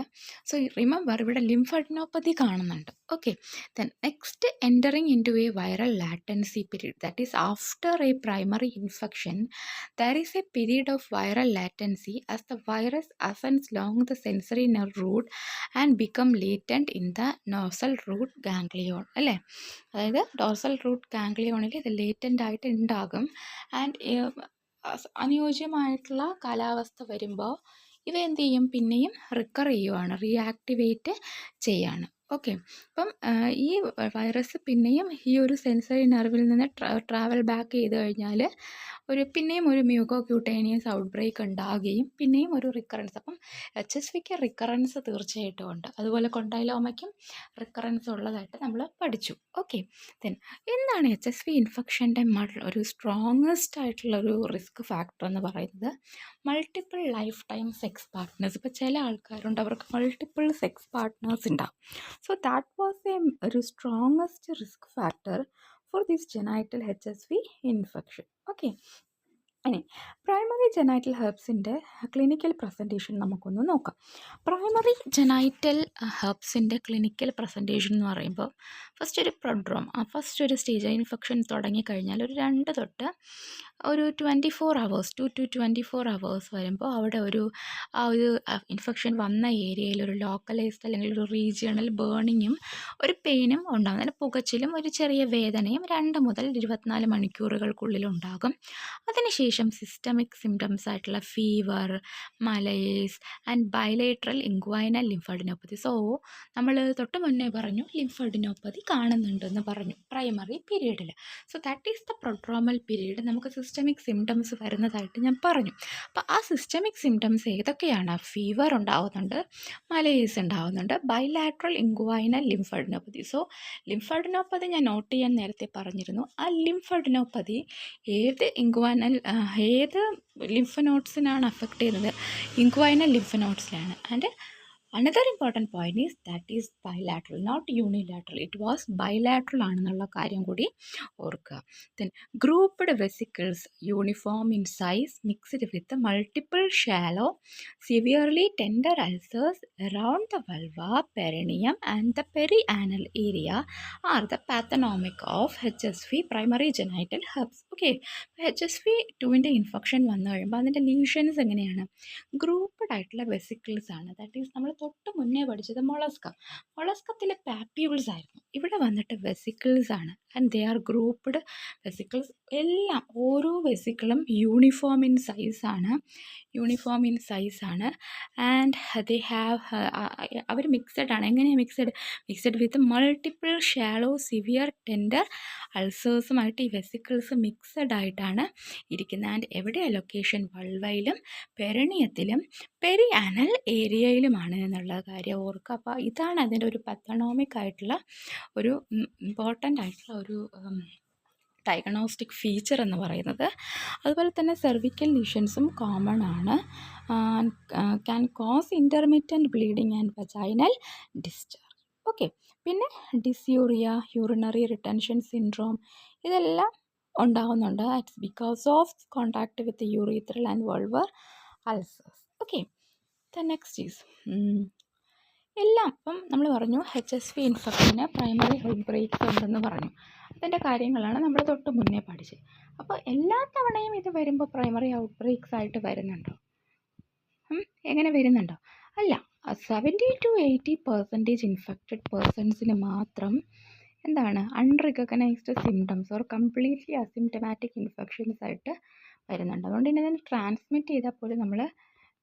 സോ റിമെമ്പർ, ഇവിടെ ലിംഫഡിനോപ്പതി കാണുന്നുണ്ട്. Okay, then next entering into a viral latency period, that is after a primary infection there is a period of viral latency as the virus ascends along the sensory nerve root and become latent in the dorsal root ganglion. അല്ലേ, അതായത് dorsal root ഗാംഗ്ലിയോണിൽ ഇത് latent ആയിട്ട് ഉണ്ടാകും. And അനുയോജ്യമായിട്ടുള്ള കാലാവസ്ഥ വരുമ്പോൾ ഇവ എന്ത് ചെയ്യും, പിന്നെയും റിക്കർ ചെയ്യുവാണ്, റീആക്ടിവേറ്റ് ചെയ്യാണ്. ഓക്കെ, അപ്പം ഈ വൈറസ് പിന്നെയും ഈ ഒരു സെൻസറി നെർവിൽ നിന്ന് ട്രാവൽ ബാക്ക് ചെയ്ത് കഴിഞ്ഞാൽ പിന്നെയും ഒരു മ്യൂക്കോക്യൂട്ടേനിയസ് ഔട്ട് ബ്രേക്ക് ഉണ്ടാകുകയും പിന്നെയും ഒരു റിക്കറൻസ്. അപ്പം HSVക്ക് റിക്കറൻസ് തീർച്ചയായിട്ടും ഉണ്ട്, അതുപോലെ കൊണ്ടൈലോമയ്ക്കും റിക്കറൻസ് ഉള്ളതായിട്ട് നമ്മൾ പഠിച്ചു. ഓക്കെ, ദെൻ എന്താണ് HSV ഇൻഫെക്ഷൻ്റെ ഒരു സ്ട്രോങ്ങസ്റ്റ് ആയിട്ടുള്ളൊരു റിസ്ക് ഫാക്ടർ എന്ന് പറയുന്നത്? Multiple lifetime sex partners. ഇപ്പോൾ ചില ആൾക്കാരുണ്ട്, അവർക്ക് മൾട്ടിപ്പിൾ സെക്സ് പാർട്ട്നേഴ്സ് ഉണ്ടാവും. സോ ദാറ്റ് വാസ് ഒരു strongest risk factor for this genital HSV infection. Okay, ഇനി പ്രൈമറി ജെനൈറ്റൽ ഹെർബ്സിൻ്റെ ക്ലിനിക്കൽ പ്രസൻറ്റേഷൻ നമുക്കൊന്ന് നോക്കാം. പ്രൈമറി ജെനൈറ്റൽ ഹെർബ്സിൻ്റെ ക്ലിനിക്കൽ പ്രസൻറ്റേഷൻ എന്ന് പറയുമ്പോൾ ഫസ്റ്റ് ഒരു പ്രൊഡ്രോം, ഫസ്റ്റ് ഒരു സ്റ്റേജ് ഇൻഫെക്ഷൻ തുടങ്ങിക്കഴിഞ്ഞാൽ ഒരു 2 തൊട്ട് ഒരു 24 hours 2 to 24 hours വരുമ്പോൾ അവിടെ ആ ഒരു ഇൻഫെക്ഷൻ വന്ന ഏരിയയിൽ ഒരു ലോക്കലൈസ്ഡ് അല്ലെങ്കിൽ ഒരു റീജിയണൽ ബേണിങ്ങും ഒരു പെയിനും ഉണ്ടാകും, അതിന് പുകച്ചിലും ഒരു ചെറിയ വേദനയും 2 മുതൽ 24 മണിക്കൂറുകൾക്കുള്ളിൽ ഉണ്ടാകും. അതിനുശേഷം സിസ്റ്റമിക് സിംറ്റംസ് ആയിട്ടുള്ള fever, malaise and bilateral inguinal lymphadenopathy. So നമ്മൾ തൊട്ട് മുന്നേ പറഞ്ഞു ലിംഫഡിനോപ്പതി കാണുന്നുണ്ടെന്ന് പറഞ്ഞു പ്രൈമറി പീരീഡിൽ. So that is the prodromal period. നമുക്ക് സിസ്റ്റമിക് സിംറ്റംസ് വരുന്നതായിട്ട് ഞാൻ പറഞ്ഞു. അപ്പോൾ ആ സിസ്റ്റമിക് സിംറ്റംസ് ഏതൊക്കെയാണ്? ഫീവർ ഉണ്ടാവുന്നുണ്ട്, മലേസ് ഉണ്ടാവുന്നുണ്ട്, bilateral inguinal lymphadenopathy. So lymphadenopathy ഞാൻ നോട്ട് ചെയ്യാൻ നേരത്തെ പറഞ്ഞിരുന്നു. ആ ലിംഫഡിനോപ്പതി ഏത് ഏത് ലിംഫ് നോട്ട്സിനാണ് അഫക്റ്റ് ചെയ്യുന്നത്? ഇൻക്വൈനൽ ലിംഫ് നോട്ട്സിലാണ്. And another important point is that is bilateral, not unilateral. It was bilateral ആണെന്നുള്ള കാര്യം കൂടി ഓർക്കുക. Then grouped vesicles, uniform in size, mixed with multiple shallow, severely tender ulcers around the vulva, perineum and the perianal area are the pathognomic of HSV primary genital herpes. Okay, HSV2ൻ്റെ infection വന്നു കഴിയുമ്പോൾ അതിൻ്റെ lesions എങ്ങനെയാണ്? ഗ്രൂപ്പഡ് ആയിട്ടുള്ള vesicles ആണ്. That is നമ്മൾ തൊട്ട് മുന്നേ പഠിച്ചത് മൊളസ്കത്തിലെ പാപ്യൂൾസ് ആയിരുന്നു. ഇവിടെ വന്നിട്ട് വെസിക്കിൾസ് ആണ്. And they are grouped vesicles. എല്ലാം ഓരോ വെസിക്കിളും യൂണിഫോം ഇൻ സൈസാണ്. ആൻഡ് ദേ ഹാവ് അവർ മിക്സഡ് ആണ്. എങ്ങനെയാണ് mixed with multiple shallow severe tender അൾസേഴ്സുമായിട്ട് ഈ വെസിക്കിൾസ് മിക്സഡ് ആയിട്ടാണ് ഇരിക്കുന്നത്. ആൻഡ് എവിടെയാണ് ലൊക്കേഷൻ? വൾവയിലും പെരിണിയത്തിലും പെരിയാനൽ ഏരിയയിലുമാണ് എന്നുള്ള കാര്യം ഓർക്കുക. അപ്പോൾ ഇതാണ് അതിൻ്റെ ഒരു പത്തണോമിക് ആയിട്ടുള്ള ഒരു ഇമ്പോർട്ടൻ്റ് ആയിട്ടുള്ള ഒരു ഡയഗ്നോസ്റ്റിക് ഫീച്ചർ എന്ന് പറയുന്നത്. അതുപോലെ തന്നെ സെർവിക്കൽ ലീഷൻസും കോമൺ ആണ്. Can cos intermittent bleeding and vaginal discharge. Okay, പിന്നെ ഡിസ്യൂറിയ, യൂറിനറി റിട്ടൻഷൻ സിൻഡ്രോം, ഇതെല്ലാം ഉണ്ടാകുന്നുണ്ട്. It's because of contact with urethral and vulvar ulcers. Okay, the next is എല്ലാം. ഇപ്പം നമ്മൾ പറഞ്ഞു HSV ഇൻഫെക്ഷന് പ്രൈമറി ഔട്ട് ബ്രേക്സ് ഉണ്ടെന്ന് പറഞ്ഞു. അതിൻ്റെ കാര്യങ്ങളാണ് നമ്മൾ തൊട്ട് മുന്നേ പഠിച്ചത്. അപ്പോൾ എല്ലാ തവണയും ഇത് വരുമ്പോൾ പ്രൈമറി ഔട്ട് ബ്രേക്സ് ആയിട്ട് വരുന്നുണ്ടോ? എങ്ങനെ വരുന്നുണ്ടോ? അല്ല. 70-80% ഇൻഫെക്റ്റഡ് പേഴ്സൺസിന് മാത്രം എന്താണ് unrecognised symptoms or completely asymptomatic infections ആയിട്ട് വരുന്നുണ്ട്. അതുകൊണ്ട് തന്നെ ഇതിന് ട്രാൻസ്മിറ്റ് ചെയ്താൽ പോലും നമ്മൾ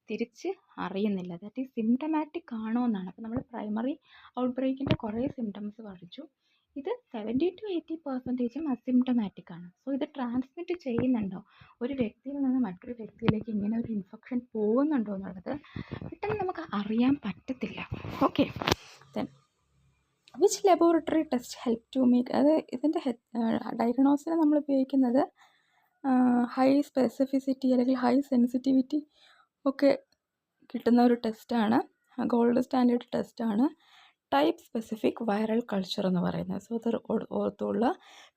തിരിച്ച് അറിയുന്നില്ല. ദാറ്റ് ഈസ് സിംറ്റമാറ്റിക് ആണോ എന്നാണ്. അപ്പോൾ നമ്മൾ പ്രൈമറി ഔട്ട് ബ്രേക്കിൻ്റെ കുറേ സിംറ്റംസ് പഠിച്ചു. ഇത് 70-80% അസിംറ്റമാറ്റിക് ആണ്. സോ ഇത് ട്രാൻസ്മിറ്റ് ചെയ്യുന്നുണ്ടോ, ഒരു വ്യക്തിയിൽ നിന്ന് മറ്റൊരു വ്യക്തിയിലേക്ക് ഇങ്ങനെ ഒരു ഇൻഫെക്ഷൻ പോകുന്നുണ്ടോ എന്നുള്ളത് പെട്ടെന്ന് നമുക്ക് അറിയാൻ പറ്റത്തില്ല. Okay, then which laboratory test help to make, അത് ഇതിൻ്റെ ഡയഗ്നോസിന് നമ്മൾ ഉപയോഗിക്കുന്നത് ഹൈ സ്പെസിഫിസിറ്റി അല്ലെങ്കിൽ ഹൈ സെൻസിറ്റിവിറ്റി ഒക്കെ കിട്ടുന്ന ഒരു ടെസ്റ്റാണ്. ഗോൾഡ് സ്റ്റാൻഡേർഡ് ടെസ്റ്റാണ് ടൈപ്പ് സ്പെസിഫിക് വൈറൽ കൾച്ചർ എന്ന് പറയുന്നത്. സോ അത് ഓർത്തുള്ള.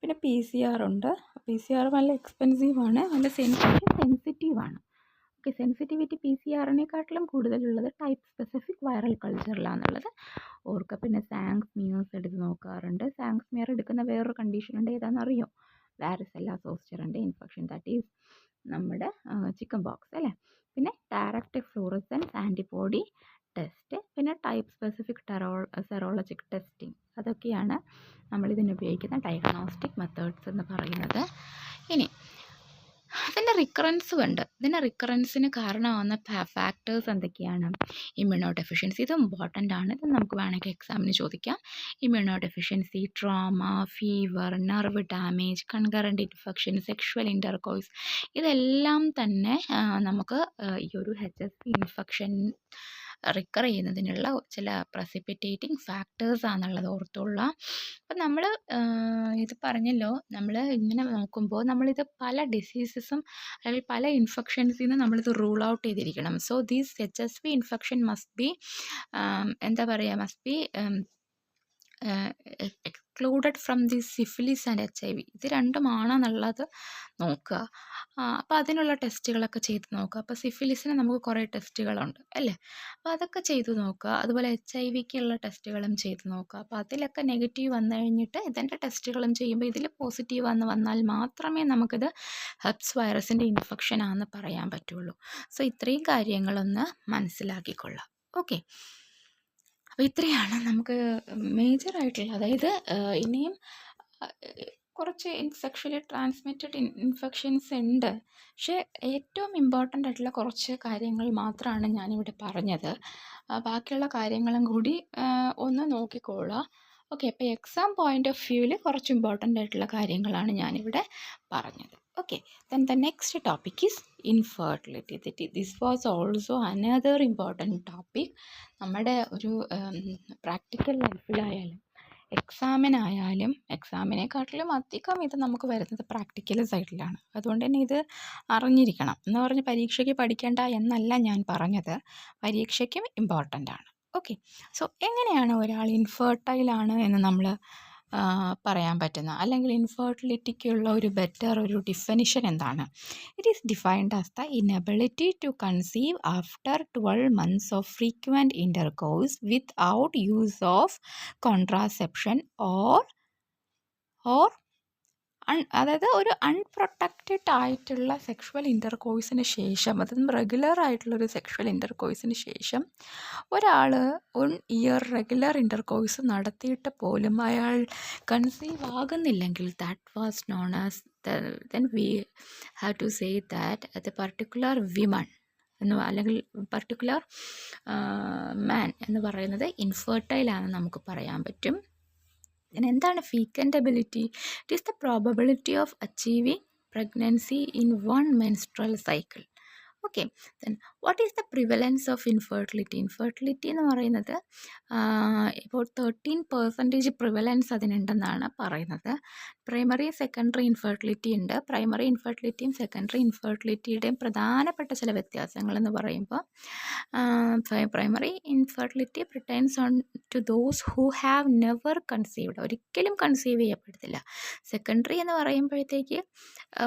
പിന്നെ PCR ഉണ്ട്. PCR നല്ല എക്സ്പെൻസീവാണ്, നല്ല സെൻസിറ്റീവാണ്. ഓക്കെ, സെൻസിറ്റിവിറ്റി PCRനെക്കാട്ടിലും കൂടുതലുള്ളത് ടൈപ്പ് സ്പെസിഫിക് വൈറൽ കൾച്ചറിലാണെന്നുള്ളത് ഓർക്കുക. പിന്നെ സാങ്ക്സ്മിയേഴ്സ് എടുത്ത് നോക്കാറുണ്ട്. സാങ്ക്സ്മിയർ എടുക്കുന്ന വേറൊരു കണ്ടീഷൻ ഉണ്ട്, ഏതാണെന്നറിയോ? വാരിസെല്ല സോസ്റ്ററിൻ്റെ ഇൻഫെക്ഷൻ, ദാറ്റ് ഈസ് നമ്മുടെ ചിക്കൻ ബോക്സ് അല്ലേ. പിന്നെ ഡയറക്റ്റ് ഫ്ലൂറസെൻസ് ആൻറ്റിബോഡി ടെസ്റ്റ്, പിന്നെ ടൈപ്പ് സ്പെസിഫിക് സെറോളജിക് ടെസ്റ്റിംഗ്. അതൊക്കെയാണ് നമ്മളിതിന് ഉപയോഗിക്കുന്ന ഡയഗ്നോസ്റ്റിക് മെത്തേഡ്സ് എന്ന് പറയുന്നത്. ഇനി അതിൻ്റെ റിക്കറൻസും ഉണ്ട്. ഇതിൻ്റെ റിക്കറൻസിന് കാരണമാകുന്ന ഫാക്ടേഴ്സ് എന്തൊക്കെയാണ്? ഇമ്മ്യൂണോ ഡെഫിഷ്യൻസി, ഇത് ഇമ്പോർട്ടൻ്റ് ആണ്. ഇത് നമുക്ക് വേണമെങ്കിൽ എക്സാമിന് ചോദിക്കാം. Immuno deficiency, trauma, fever, nerve damage, concurrent infection, sexual intercourse, ഇതെല്ലാം തന്നെ നമുക്ക് ഈ ഒരു HSV ഇൻഫെക്ഷൻ റിക്കർ ചെയ്യുന്നതിനുള്ള ചില പ്രസിപ്പിറ്റേറ്റിംഗ് ഫാക്ടേഴ്സ് ആണെന്നുള്ളത് ഓർത്തുള്ള. അപ്പം നമ്മൾ ഇത് പറഞ്ഞല്ലോ, നമ്മൾ ഇങ്ങനെ നോക്കുമ്പോൾ നമ്മളിത് പല ഡിസീസസും അല്ലെങ്കിൽ പല ഇൻഫെക്ഷൻസിൽ നിന്ന് നമ്മളിത് റൂൾ ഔട്ട് ചെയ്തിരിക്കണം. So these HSV infection must be must be excluded from the syphilis and HIV. ഇത് രണ്ടുമാണെന്നുള്ളത് നോക്കുക. അപ്പോൾ അതിനുള്ള ടെസ്റ്റുകളൊക്കെ ചെയ്ത് നോക്കുക. അപ്പോൾ സിഫിലിസിന് നമുക്ക് കുറേ ടെസ്റ്റുകളുണ്ട് അല്ലേ, അപ്പോൾ അതൊക്കെ ചെയ്ത് നോക്കുക. അതുപോലെ HIV-ക്കുള്ള ടെസ്റ്റുകളും ചെയ്ത് നോക്കുക. അപ്പോൾ അതിലൊക്കെ നെഗറ്റീവ് വന്നു കഴിഞ്ഞിട്ട് ഇതിൻ്റെ ടെസ്റ്റുകളും ചെയ്യുമ്പോൾ ഇതിൽ പോസിറ്റീവ് വന്നാൽ മാത്രമേ നമുക്കിത് ഹെർപ്സ് വൈറസിൻ്റെ ഇൻഫെക്ഷൻ ആണെന്ന് പറയാൻ പറ്റുള്ളൂ. സോ ഇത്രയും കാര്യങ്ങളൊന്ന് മനസ്സിലാക്കിക്കൊള്ളാം. ഓക്കെ, അപ്പോൾ ഇത്രയാണ് നമുക്ക് മേജറായിട്ടുള്ള, അതായത് ഇനിയും കുറച്ച് സെക്ഷലി ട്രാൻസ്മിറ്റഡ് ഇൻഫെക്ഷൻസ് ഉണ്ട്. പക്ഷേ ഏറ്റവും ഇമ്പോർട്ടൻ്റ് ആയിട്ടുള്ള കുറച്ച് കാര്യങ്ങൾ മാത്രമാണ് ഞാനിവിടെ പറഞ്ഞത്. ബാക്കിയുള്ള കാര്യങ്ങളും കൂടി ഒന്ന് നോക്കിക്കോളുക. ഓക്കെ, അപ്പോൾ എക്സാം പോയിൻ്റ് ഓഫ് വ്യൂവിൽ കുറച്ച് ഇമ്പോർട്ടൻ്റ് ആയിട്ടുള്ള കാര്യങ്ങളാണ് ഞാനിവിടെ പറഞ്ഞത്. Okay, then the next topic is infertility. This was also another important topic. നമ്മുടെ ഒരു പ്രാക്ടിക്കൽ ലൈഫിലായാലും എക്സാമിനെക്കാട്ടിലും അധികം ഇത് നമുക്ക് വരുന്നത് പ്രാക്ടിക്കൽ സൈഡിലാണ്. അതുകൊണ്ട് തന്നെ ഇത് അറിഞ്ഞിരിക്കണം എന്ന് പറഞ്ഞ് പരീക്ഷയ്ക്ക് പഠിക്കേണ്ട എന്നല്ല ഞാൻ പറഞ്ഞത്, പരീക്ഷയ്ക്കും ഇമ്പോർട്ടൻ്റ് ആണ്. ഓക്കെ, സോ എങ്ങനെയാണ് ഒരാൾ ഇൻഫെർട്ടൈലാണ് എന്ന് നമ്മൾ പറയാൻ പറ്റുന്ന, അല്ലെങ്കിൽ ഇൻഫെർട്ടിലിറ്റിക്കുള്ള ഒരു ബെറ്റർ ഒരു ഡിഫിനിഷൻ എന്താണ്? It is defined as the inability to conceive after 12 months of frequent intercourse without use of contraception or അതായത് ഒരു അൺപ്രൊട്ടക്റ്റഡ് ആയിട്ടുള്ള സെക്ഷുവൽ ഇൻ്റർകോഴ്സിന് ശേഷം, അതും റെഗുലർ ആയിട്ടുള്ളൊരു സെക്ഷുവൽ ഇൻ്റർകോഴ്സിന് ശേഷം ഒരാൾ 1 year റെഗുലർ ഇൻ്റർകോഴ്സ് നടത്തിയിട്ട് പോലും അയാൾ കൺസീവ് ആകുന്നില്ലെങ്കിൽ, that was known as then we have to say that the particular women അല്ലെങ്കിൽ പർട്ടിക്കുലർ മാൻ എന്ന് പറയുന്നത് ഇൻഫെർട്ടൈലാണെന്ന് നമുക്ക് പറയാൻ പറ്റും. എന്താണ് fecundability? It is the probability of achieving pregnancy in 1 menstrual cycle. Okay. Then what is the prevalence of infertility? Infertility എന്ന് പറയുന്നത് ഇപ്പോൾ 13% പ്രിവലൻസ് അതിനുണ്ടെന്നാണ് പറയുന്നത്. പ്രൈമറി സെക്കൻഡറി ഇൻഫെർട്ടിലിറ്റി ഉണ്ട്. പ്രൈമറി ഇൻഫെർട്ടിലിറ്റിയും സെക്കൻഡറി ഇൻഫെർട്ടിലിറ്റിയുടെയും പ്രധാനപ്പെട്ട ചില വ്യത്യാസങ്ങളെന്ന് പറയുമ്പോൾ primary infertility pertains on to those who have never conceived, ഒരിക്കലും കൺസീവ് ചെയ്യപ്പെടത്തില്ല. സെക്കൻഡറി എന്ന് പറയുമ്പോഴത്തേക്ക്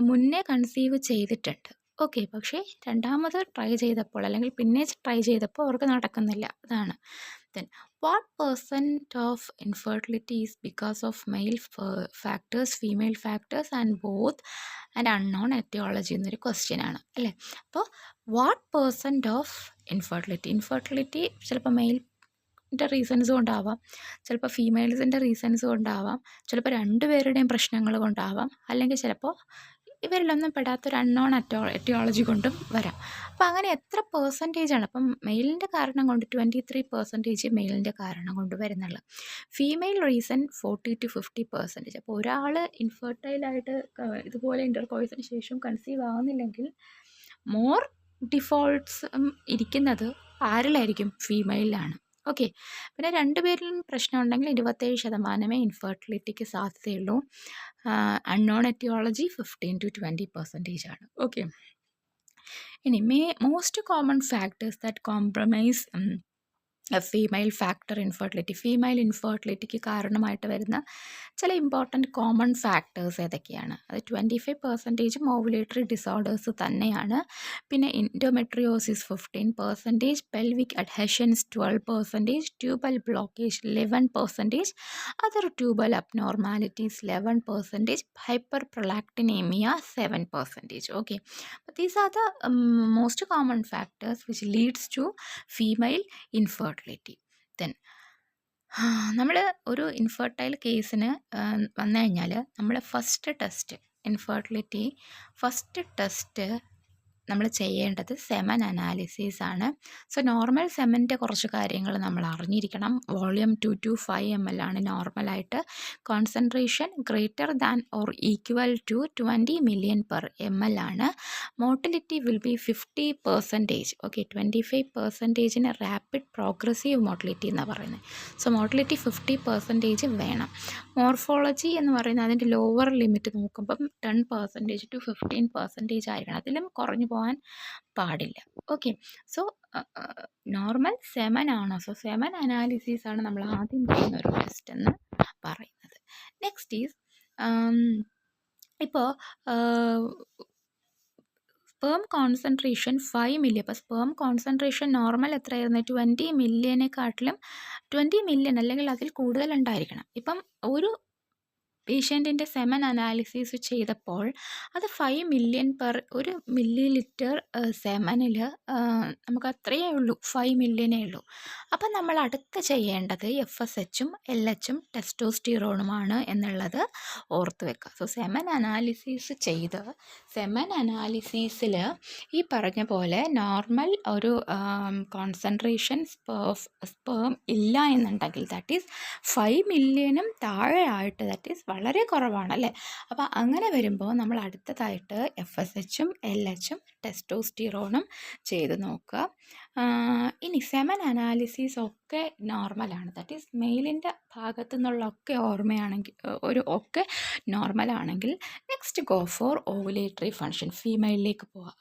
മുന്നേ കൺസീവ് ചെയ്തിട്ടുണ്ട്, ഓക്കെ, പക്ഷേ രണ്ടാമത് ട്രൈ ചെയ്തപ്പോൾ അല്ലെങ്കിൽ പിന്നെ ട്രൈ ചെയ്തപ്പോൾ അവർക്ക് നടക്കുന്നില്ല, അതാണ്. Then what percent of infertility is because of male factors, female factors and both and unknown aetiology എന്നൊരു ക്വസ്റ്റ്യൻ ആണ് അല്ലേ. അപ്പോൾ വാട്ട് പെർസെൻറ്റ് ഓഫ് ഇൻഫെർട്ടിലിറ്റി ചിലപ്പോൾ മെയിലിൻ്റെ റീസൺസ് കൊണ്ടാവാം, ചിലപ്പോൾ ഫീമെയിൽസിൻ്റെ റീസൺസ് കൊണ്ടാവാം, ചിലപ്പോൾ രണ്ടുപേരുടെയും പ്രശ്നങ്ങൾ കൊണ്ടാവാം, അല്ലെങ്കിൽ ചിലപ്പോൾ ഇവരിലൊന്നും പെടാത്തൊരു അൺനോൺ എറ്റിയോളജി കൊണ്ടും വരാം. അപ്പോൾ അങ്ങനെ എത്ര പെർസെൻറ്റേജാണ്? അപ്പം മെയിലിൻ്റെ കാരണം കൊണ്ട് 23% മെയിലിൻ്റെ കാരണം കൊണ്ട് വരുന്നുള്ളൂ. Female reason 40 to 50%. അപ്പോൾ ഒരാൾ ഇൻഫെർട്ടൈലായിട്ട് ഇതുപോലെ ഇൻ്റർകോഴ്സിന് ശേഷം കൺസീവ് ആവുന്നില്ലെങ്കിൽ മോർ ഡിഫോൾട്ട്സ് ഇരിക്കുന്നത് ആരിലായിരിക്കും? ഫീമെയിലാണ്. ഓക്കെ. പിന്നെ രണ്ടുപേരിലും പ്രശ്നമുണ്ടെങ്കിൽ 27% ഇൻഫെർട്ടിലിറ്റിക്ക് സാധ്യതയുള്ളൂ. അൺനോൺ എറ്റിയോളജി 15 to 20% ആണ്. ഓക്കെ. ഇനി most common factors that compromise female factor infertility, female ഇൻഫെർട്ടിലിറ്റിക്ക് കാരണമായിട്ട് വരുന്ന ചില ഇമ്പോർട്ടൻറ്റ് കോമൺ ഫാക്ടേഴ്സ് ഏതൊക്കെയാണ്? അത് 25% ഓവുലേറ്ററി ഡിസോർഡേഴ്സ് തന്നെയാണ്. പിന്നെ endometriosis 15%, pelvic adhesions 12%, tubal blockage 11%, other tubal abnormalities 11%, hyperprolactinaemia 7%. Okay, these are the most common factors which leads to female infertility. Then നമ്മൾ ഒരു ഇൻഫെർട്ടൈൽ കേസിന് വന്നു കഴിഞ്ഞാൽ നമ്മൾ first test, infertility first test നമ്മൾ ചെയ്യേണ്ടത് സെമൻ അനാലിസിസ് ആണ്. So normal സെമൻ്റെ കുറച്ച് കാര്യങ്ങൾ നമ്മൾ അറിഞ്ഞിരിക്കണം. വോളിയം 225 ml ആണ് നോർമലായിട്ട്. Concentration greater than or equal to 20 million per ml ആണ്. Motility will be 50%. Okay, 25% rapid progressive motility എന്നാണ് പറയുന്നത്. സോ മോട്ടിലിറ്റി 50% വേണം. മോർഫോളജി എന്ന് പറയുന്നത് അതിൻ്റെ ലോവർ ലിമിറ്റ് നോക്കുമ്പം 10% to 15% ആയിരിക്കണം, അതിലും കുറഞ്ഞു പോകാൻ പാടില്ല. ഓക്കെ, സോ നോർമൽ സെമൻ ആണോ? സോ സെമൻ അനാലിസിസ് ആണ് നമ്മൾ ആദ്യം ചെയ്യുന്ന ഒരു ടെസ്റ്റ് എന്ന് പറയുന്നത്. നെക്സ്റ്റ് ഈസ് ഇപ്പോൾ സ്പേം കോൺസെൻട്രേഷൻ 5 million. അപ്പോൾ സ്പേം കോൺസെൻട്രേഷൻ നോർമൽ എത്രയായിരുന്നു? 20 million-നെക്കാട്ടിലും 20 million അല്ലെങ്കിൽ അതിൽ കൂടുതൽ ഉണ്ടായിരിക്കണം. ഇപ്പം ഒരു പേഷ്യൻറ്റിൻ്റെ സെമൻ അനാലിസിസ് ചെയ്തപ്പോൾ അത് 5 million per 1 milliliter സെമനിൽ നമുക്ക് അത്രയേ ഉള്ളൂ, 5 million ഉള്ളൂ. അപ്പം നമ്മൾ അടുത്ത് ചെയ്യേണ്ടത് FSHും LHും ടെസ്റ്റോസ്റ്റിറോണുമാണ് എന്നുള്ളത് ഓർത്ത് വെക്കുക. സോ സെമൻ അനാലിസിസ് ചെയ്ത് സെമൻ അനാലിസിസിൽ ഈ പറഞ്ഞ പോലെ നോർമൽ ഒരു കോൺസെൻട്രേഷൻ സ്പേം ഇല്ല എന്നുണ്ടെങ്കിൽ, ദാറ്റ് ഈസ് 5 million താഴെ ആയിട്ട്, ദാറ്റ് ഈസ് വളരെ കുറവാണ് അല്ലേ. അപ്പോൾ അങ്ങനെ വരുമ്പോൾ നമ്മൾ അടുത്തതായിട്ട് FSHും LHും ടെസ്റ്റോസ്റ്റിറോണും ചെയ്ത് നോക്കുക. ഇനി സെമൻ അനാലിസിസ് ഒക്കെ നോർമലാണ്, ദാറ്റ് ഈസ് മെയിലിൻ്റെ ഭാഗത്തു നിന്നുള്ള ഒക്കെ ഓർമ്മയാണെങ്കിൽ ഒക്കെ നോർമലാണെങ്കിൽ next go for ovulatory function, ഫീമെയിലിലേക്ക് പോവുക.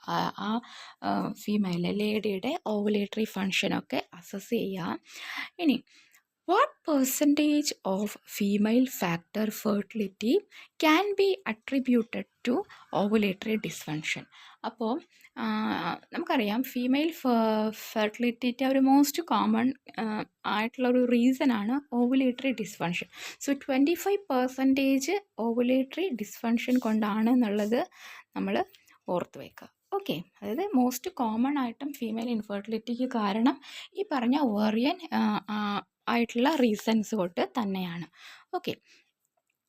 ആ ഫീമെയിൽ ലേഡിയുടെ ഓവുലേറ്ററി ഫങ്ഷനൊക്കെ അസസ് ചെയ്യുക. ഇനി what percentage of female factor fertility can be attributed to ovulatory dysfunction? അപ്പോൾ നമുക്കറിയാം ഫീമെയിൽ ഫെർട്ടിലിറ്റിയുടെ ഒരു മോസ്റ്റ് കോമൺ ആയിട്ടുള്ളൊരു റീസണാണ് ovulatory dysfunction. So 25% ovulatory dysfunction കൊണ്ടാണ് എന്നുള്ളത് നമ്മൾ ഓർത്ത് വയ്ക്കുക. ഓക്കെ, അതായത് മോസ്റ്റ് കോമൺ ആയിട്ടും ഫീമെയിൽ ഇൻഫെർട്ടിലിറ്റിക്ക് കാരണം ഈ പറഞ്ഞ ഓവറിയൻ ആയിട്ടുള്ള റീസൺസ് കൊണ്ട് തന്നെയാണ്. ഓക്കെ,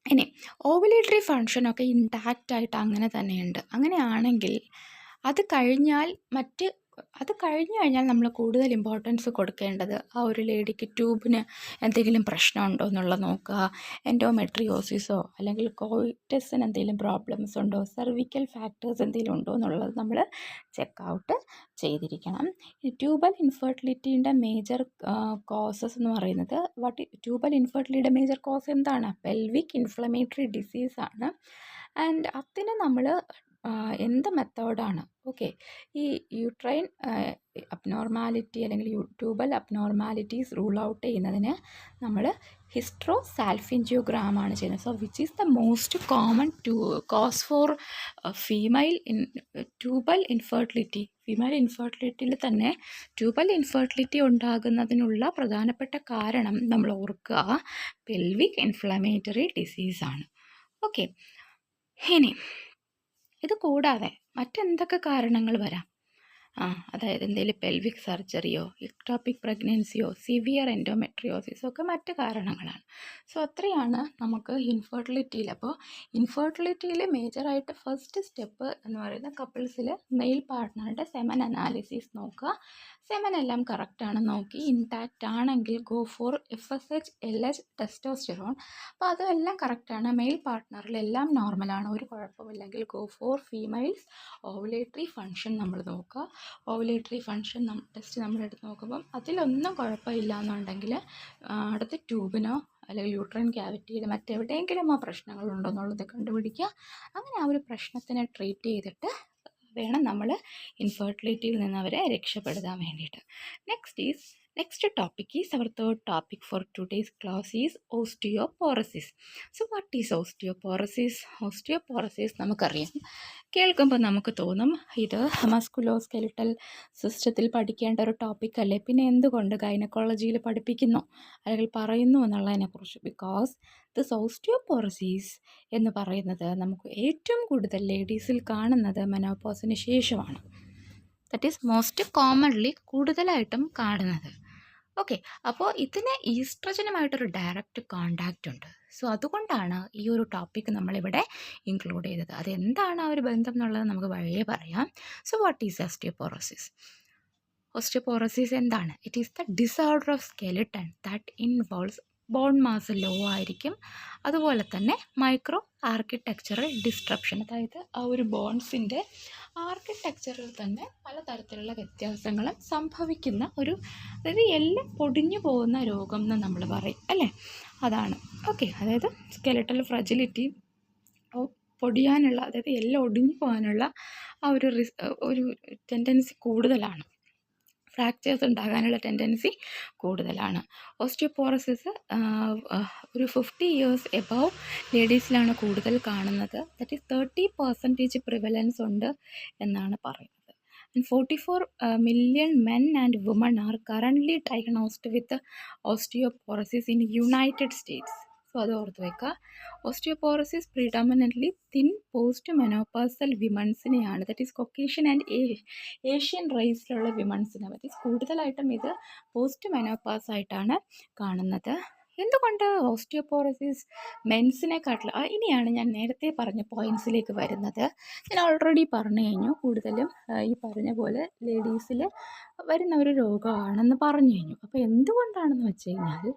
ഇനി ഓവുലേറ്ററി ഫങ്ഷനൊക്കെ ഇൻടാക്റ്റ് ആയിട്ട് അങ്ങനെ തന്നെയുണ്ട്. അങ്ങനെയാണെങ്കിൽ അത് കഴിഞ്ഞാൽ മറ്റ് അത് കഴിഞ്ഞ് കഴിഞ്ഞാൽ നമ്മൾ കൂടുതൽ ഇമ്പോർട്ടൻസ് കൊടുക്കേണ്ടത് ആ ഒരു ലേഡിക്ക് ട്യൂബിന് എന്തെങ്കിലും പ്രശ്നമുണ്ടോ എന്നുള്ളത് നോക്കുക. എൻഡോമെട്രിയോസിസോ അല്ലെങ്കിൽ കോയിറ്റസിന് എന്തെങ്കിലും പ്രോബ്ലംസ് ഉണ്ടോ, സെർവിക്കൽ ഫാക്ടേഴ്സ് എന്തെങ്കിലും ഉണ്ടോ എന്നുള്ളത് നമ്മൾ ചെക്ക് ഔട്ട് ചെയ്തിരിക്കണം. ഈ ട്യൂബൽ ഇൻഫെർട്ടിലിറ്റീൻ്റെ മേജർ കോസസ് എന്ന് പറയുന്നത് ട്യൂബൽ ഇൻഫെർട്ടിലിറ്റിയുടെ മേജർ കോസ് എന്താണ്? പെൽവിക് ഇൻഫ്ലമേറ്ററി ഡിസീസാണ്. ആൻഡ് അതിന് നമ്മൾ എന്ത് മെത്തേഡാണ് ഓക്കെ ഈ യൂട്രൈൻ അബ്നോർമാലിറ്റി അല്ലെങ്കിൽ ട്യൂബൽ അബ്നോർമാലിറ്റീസ് റൂൾ ഔട്ട് ചെയ്യുന്നതിന് നമ്മൾ ഹിസ്ട്രോസാൽഫിൻജിയോഗ്രാമാണ് ചെയ്യുന്നത്. So which is the most common cause for female tubal infertility. Female ഇൻഫെർട്ടിലിറ്റിയിൽ തന്നെ ട്യൂബൽ ഇൻഫെർട്ടിലിറ്റി ഉണ്ടാകുന്നതിനുള്ള പ്രധാനപ്പെട്ട കാരണം നമ്മൾ ഓർക്കുക പെൽവിക് ഇൻഫ്ലമേറ്ററി ഡിസീസാണ്. ഓക്കെ, ഇനി ഇത് കൂടാതെ മറ്റെന്തൊക്കെ കാരണങ്ങൾ വരാം? അതായത് എന്തെങ്കിലും പെൽവിക് സർജറിയോ ഇക്ടോപിക് പ്രഗ്നൻസിയോ സിവിയർ എൻഡോമെട്രിയോസിസോ ഒക്കെ മറ്റ് കാരണങ്ങളാണ്. സോ അത്രയാണ് നമുക്ക് ഇൻഫെർട്ടിലിറ്റിയിൽ. അപ്പോൾ ഇൻഫെർട്ടിലിറ്റിയിൽ മേജറായിട്ട് ഫസ്റ്റ് സ്റ്റെപ്പ് എന്ന് പറയുന്ന കപ്പിൾസിൽ മെയിൽ പാർട്ട്ണറുടെ സെമൻ അനാലിസിസ് നോക്കുക. സെമൻ എല്ലാം കറക്റ്റാണ് നോക്കി ഇൻടാക്റ്റ് ആണെങ്കിൽ go for FSH LH testosterone. അപ്പോൾ അതെല്ലാം കറക്റ്റാണ്, മെയിൽ പാർട്ട്ണറിലെല്ലാം നോർമലാണ്, ഒരു കുഴപ്പമില്ലെങ്കിൽ go for females ovulatory function നമ്മൾ നോക്കുക. ഓവുലേറ്ററി ഫങ്ഷൻ ടെസ്റ്റ് നമ്മളെടുത്ത് നോക്കുമ്പം അതിലൊന്നും കുഴപ്പമില്ല എന്നുണ്ടെങ്കിൽ അടുത്ത ട്യൂബിനോ അല്ലെങ്കിൽ യൂട്രൈൻ ക്യാവിറ്റിയിൽ മറ്റെവിടെയെങ്കിലും ആ പ്രശ്നങ്ങളുണ്ടോ എന്നുള്ളത് കണ്ടുപിടിക്കുക. അങ്ങനെ ആ ഒരു പ്രശ്നത്തിനെ ട്രീറ്റ് ചെയ്തിട്ട് വേണം നമ്മൾ ഇൻഫെർട്ടിലിറ്റിയിൽ നിന്ന് അവരെ രക്ഷപ്പെടുത്താൻ വേണ്ടിയിട്ട്. Next topic is our third topic for today's class is osteoporosis. So what is osteoporosis? Osteoporosis നമുക്കറിയാം, കേൾക്കുമ്പോൾ നമുക്ക് തോന്നും ഇത് മസ്കുലോസ്കെലിറ്റൽ സിസ്റ്റത്തിൽ പഠിക്കേണ്ട ഒരു ടോപ്പിക് അല്ലേ, പിന്നെ എന്തുകൊണ്ട് ഗൈനക്കോളജിയിൽ പഠിപ്പിക്കുന്നു അല്ലെങ്കിൽ പറയുന്നു എന്നുള്ളതിനെക്കുറിച്ച്. ബിക്കോസ് ദിസ് ഓസ്റ്റിയോപോറസിസ് എന്ന് പറയുന്നത് നമുക്ക് ഏറ്റവും കൂടുതൽ ലേഡീസിൽ കാണുന്നത് മെനോപോസിന് ശേഷമാണ്. ദറ്റ് ഈസ് മോസ്റ്റ് കോമൺലി കൂടുതലായിട്ടും കാണുന്നത്. ഓക്കെ, അപ്പോൾ ഇതിന് ഈസ്ട്രജനുമായിട്ടൊരു ഡയറക്റ്റ് കോണ്ടാക്റ്റ് ഉണ്ട്. സോ അതുകൊണ്ടാണ് ഈ ഒരു ടോപ്പിക് നമ്മളിവിടെ ഇൻക്ലൂഡ് ചെയ്തത്. അതെന്താണ് ആ ഒരു ബന്ധം എന്നുള്ളത് നമുക്ക് വഴിയേ പറയാം. So what is osteoporosis? Osteoporosis എന്താണ്? It is the disorder of skeleton that involves bone mass low ആയിരിക്കും. അതുപോലെ തന്നെ മൈക്രോ ആർക്കിടെക്ചറൽ ഡിസ്ട്രപ്ഷൻ, അതായത് ആ ഒരു ബോൺസിൻ്റെ ആർക്കിടെക്ചറിൽ തന്നെ പലതരത്തിലുള്ള വ്യത്യാസങ്ങൾ സംഭവിക്കുന്ന ഒരു, അതായത് എല്ലാം പൊടിഞ്ഞു പോകുന്ന രോഗം എന്ന് നമ്മൾ പറയും അല്ലേ, അതാണ്. ഓക്കെ, അതായത് സ്കെലിറ്റൽ ഫ്രജിലിറ്റി പൊടിയാനുള്ള, അതായത് എല്ലാം ഒടിഞ്ഞു പോകാനുള്ള ആ ഒരു ടെൻഡൻസി കൂടുതലാണ്, ഫ്രാക്ചേഴ്സ് ഉണ്ടാകാനുള്ള ടെൻഡൻസി കൂടുതലാണ്. ഓസ്റ്റിയോപോറസിസ് ഒരു 50 years എബവ് ലേഡീസിലാണ് കൂടുതൽ കാണുന്നത്. ദറ്റ് ഈസ് 30% പ്രിവലൻസ് ഉണ്ട് എന്നാണ് പറയുന്നത്. And 44 million men and women are currently diagnosed with osteoporosis in United States. സോ അത് ഓർത്ത് വയ്ക്കുക. Osteoporosis predominantly thin post menopausal വിമൻസിനെയാണ്, that is Caucasian and Asian റേസിലുള്ള വിമൻസിനെ, ദറ്റ് ഈസ് കൂടുതലായിട്ടും ഇത് പോസ്റ്റ് മെനോപാസ് ആയിട്ടാണ് കാണുന്നത്. എന്തുകൊണ്ട് ഓസ്റ്റിയോപോറസിസ് മെൻസിനെക്കാട്ടിലും, ഇനിയാണ് ഞാൻ നേരത്തെ പറഞ്ഞ പോയിൻറ്റ്സിലേക്ക് വരുന്നത്. ഞാൻ ഓൾറെഡി പറഞ്ഞു കഴിഞ്ഞു, കൂടുതലും ഈ പറഞ്ഞ പോലെ ലേഡീസിൽ വരുന്ന ഒരു രോഗമാണെന്ന് പറഞ്ഞു കഴിഞ്ഞു. അപ്പോൾ എന്തുകൊണ്ടാണെന്ന് വെച്ച് കഴിഞ്ഞാൽ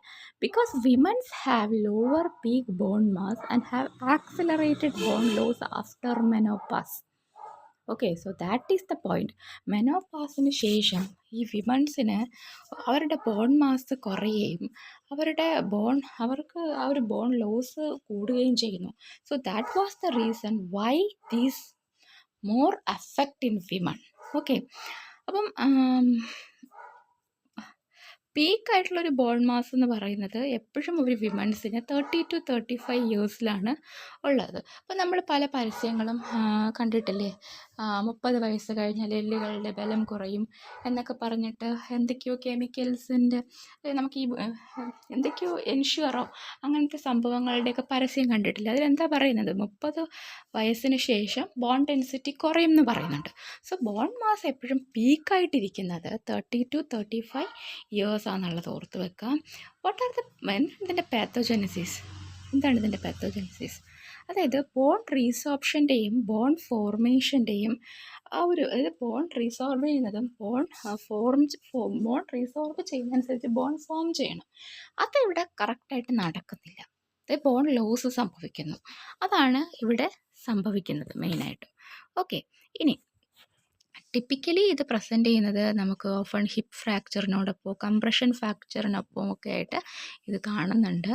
because womens have lower peak bone mass and have accelerated bone loss after menopause. Okay, so that is the point. മെനോപാസിന് ശേഷം ഈ വിമൻസിന് അവരുടെ ബോൺ മാസ് കുറയുകയും അവർക്ക് ആ ഒരു ബോൺ ലോസ് കൂടുകയും ചെയ്യുന്നു. So that was the reason why these more affect in women. Okay, അപ്പം പീക്കായിട്ടുള്ളൊരു ബോൺ മാസ് എന്ന് പറയുന്നത് എപ്പോഴും ഒരു വിമൻസിന് 30 to 35 yearsലാണ് ഉള്ളത്. അപ്പോൾ നമ്മൾ പല പരസ്യങ്ങളും കണ്ടിട്ടില്ലേ, 30 വയസ്സ് കഴിഞ്ഞാൽ എല്ലുകളുടെ ബലം കുറയും എന്നൊക്കെ പറഞ്ഞിട്ട് എന്തൊക്കെയോ കെമിക്കൽസിൻ്റെ, നമുക്ക് ഈ എന്തൊക്കെയോ എൻഷ്യൂറോ അങ്ങനത്തെ സംഭവങ്ങളുടെയൊക്കെ പരസ്യം കണ്ടിട്ടില്ല. അതിലെന്താ പറയുന്നത്, 30 വയസ്സിന് ശേഷം ബോൺ ഡെൻസിറ്റി കുറയും എന്ന് പറയുന്നുണ്ട്. സോ ബോൺ മാസ് എപ്പോഴും പീക്കായിട്ടിരിക്കുന്നത് 30 to 35 years ആണെന്നുള്ളത് ഓർത്ത് വെക്കാം. ഇതിൻ്റെ പാത്തോജെനസിസ് എന്താണ്? ഇതിൻ്റെ പാത്തോജെനസിസ് അതായത് ബോൺ റീസോപ്ഷൻ്റെയും ബോൺ ഫോർമേഷൻ്റെയും അതായത് ബോൺ റീസോർവ് ചെയ്യുന്നതും ബോൺ റീസോർവ് ചെയ്യുന്നതനുസരിച്ച് ബോൺ ഫോം ചെയ്യണം. അതിവിടെ കറക്റ്റായിട്ട് നടക്കുന്നില്ല. ബോൺ ലോസ് സംഭവിക്കുന്നു. അതാണ് ഇവിടെ സംഭവിക്കുന്നത് മെയിനായിട്ടും. ഓക്കെ, ഇനി ടിപ്പിക്കലി ഇത് പ്രസൻറ്റ് ചെയ്യുന്നത് നമുക്ക് ഓഫൺ ഹിപ്പ് ഫ്രാക്ചറിനോടൊപ്പം കംപ്രഷൻ ഫ്രാക്ചറിനൊപ്പം ഒക്കെ ആയിട്ട് ഇത് കാണുന്നുണ്ട്.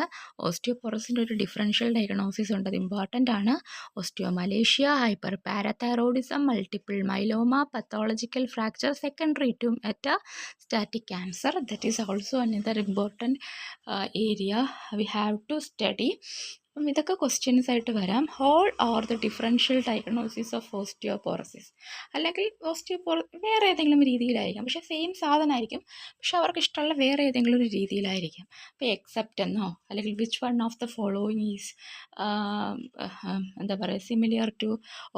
ഓസ്റ്റിയോപോറോസിൻ്റെ ഒരു ഡിഫറൻഷ്യൽ ഡയഗ്നോസിസ് ഉണ്ട്, അത് ഇമ്പോർട്ടൻ്റ് ആണ്. Osteomalacia, hyperparathyroidism, multiple myeloma, pathological fracture secondary to metastatic cancer. That is also another important area we have to study. അപ്പം ഇതൊക്കെ ക്വസ്റ്റ്യൻസ് ആയിട്ട് വരാം. Whole or the differential diagnosis of osteoporosis, അല്ലെങ്കിൽ വേറെ ഏതെങ്കിലും രീതിയിലായിരിക്കാം, പക്ഷേ സെയിം സാധനമായിരിക്കും, പക്ഷെ അവർക്ക് ഇഷ്ടമുള്ള വേറെ ഏതെങ്കിലും ഒരു രീതിയിലായിരിക്കും. അപ്പോൾ എക്സെപ്റ്റ് എന്നോ അല്ലെങ്കിൽ which one of the following is എന്താ പറയുക സിമിലിയർ ടു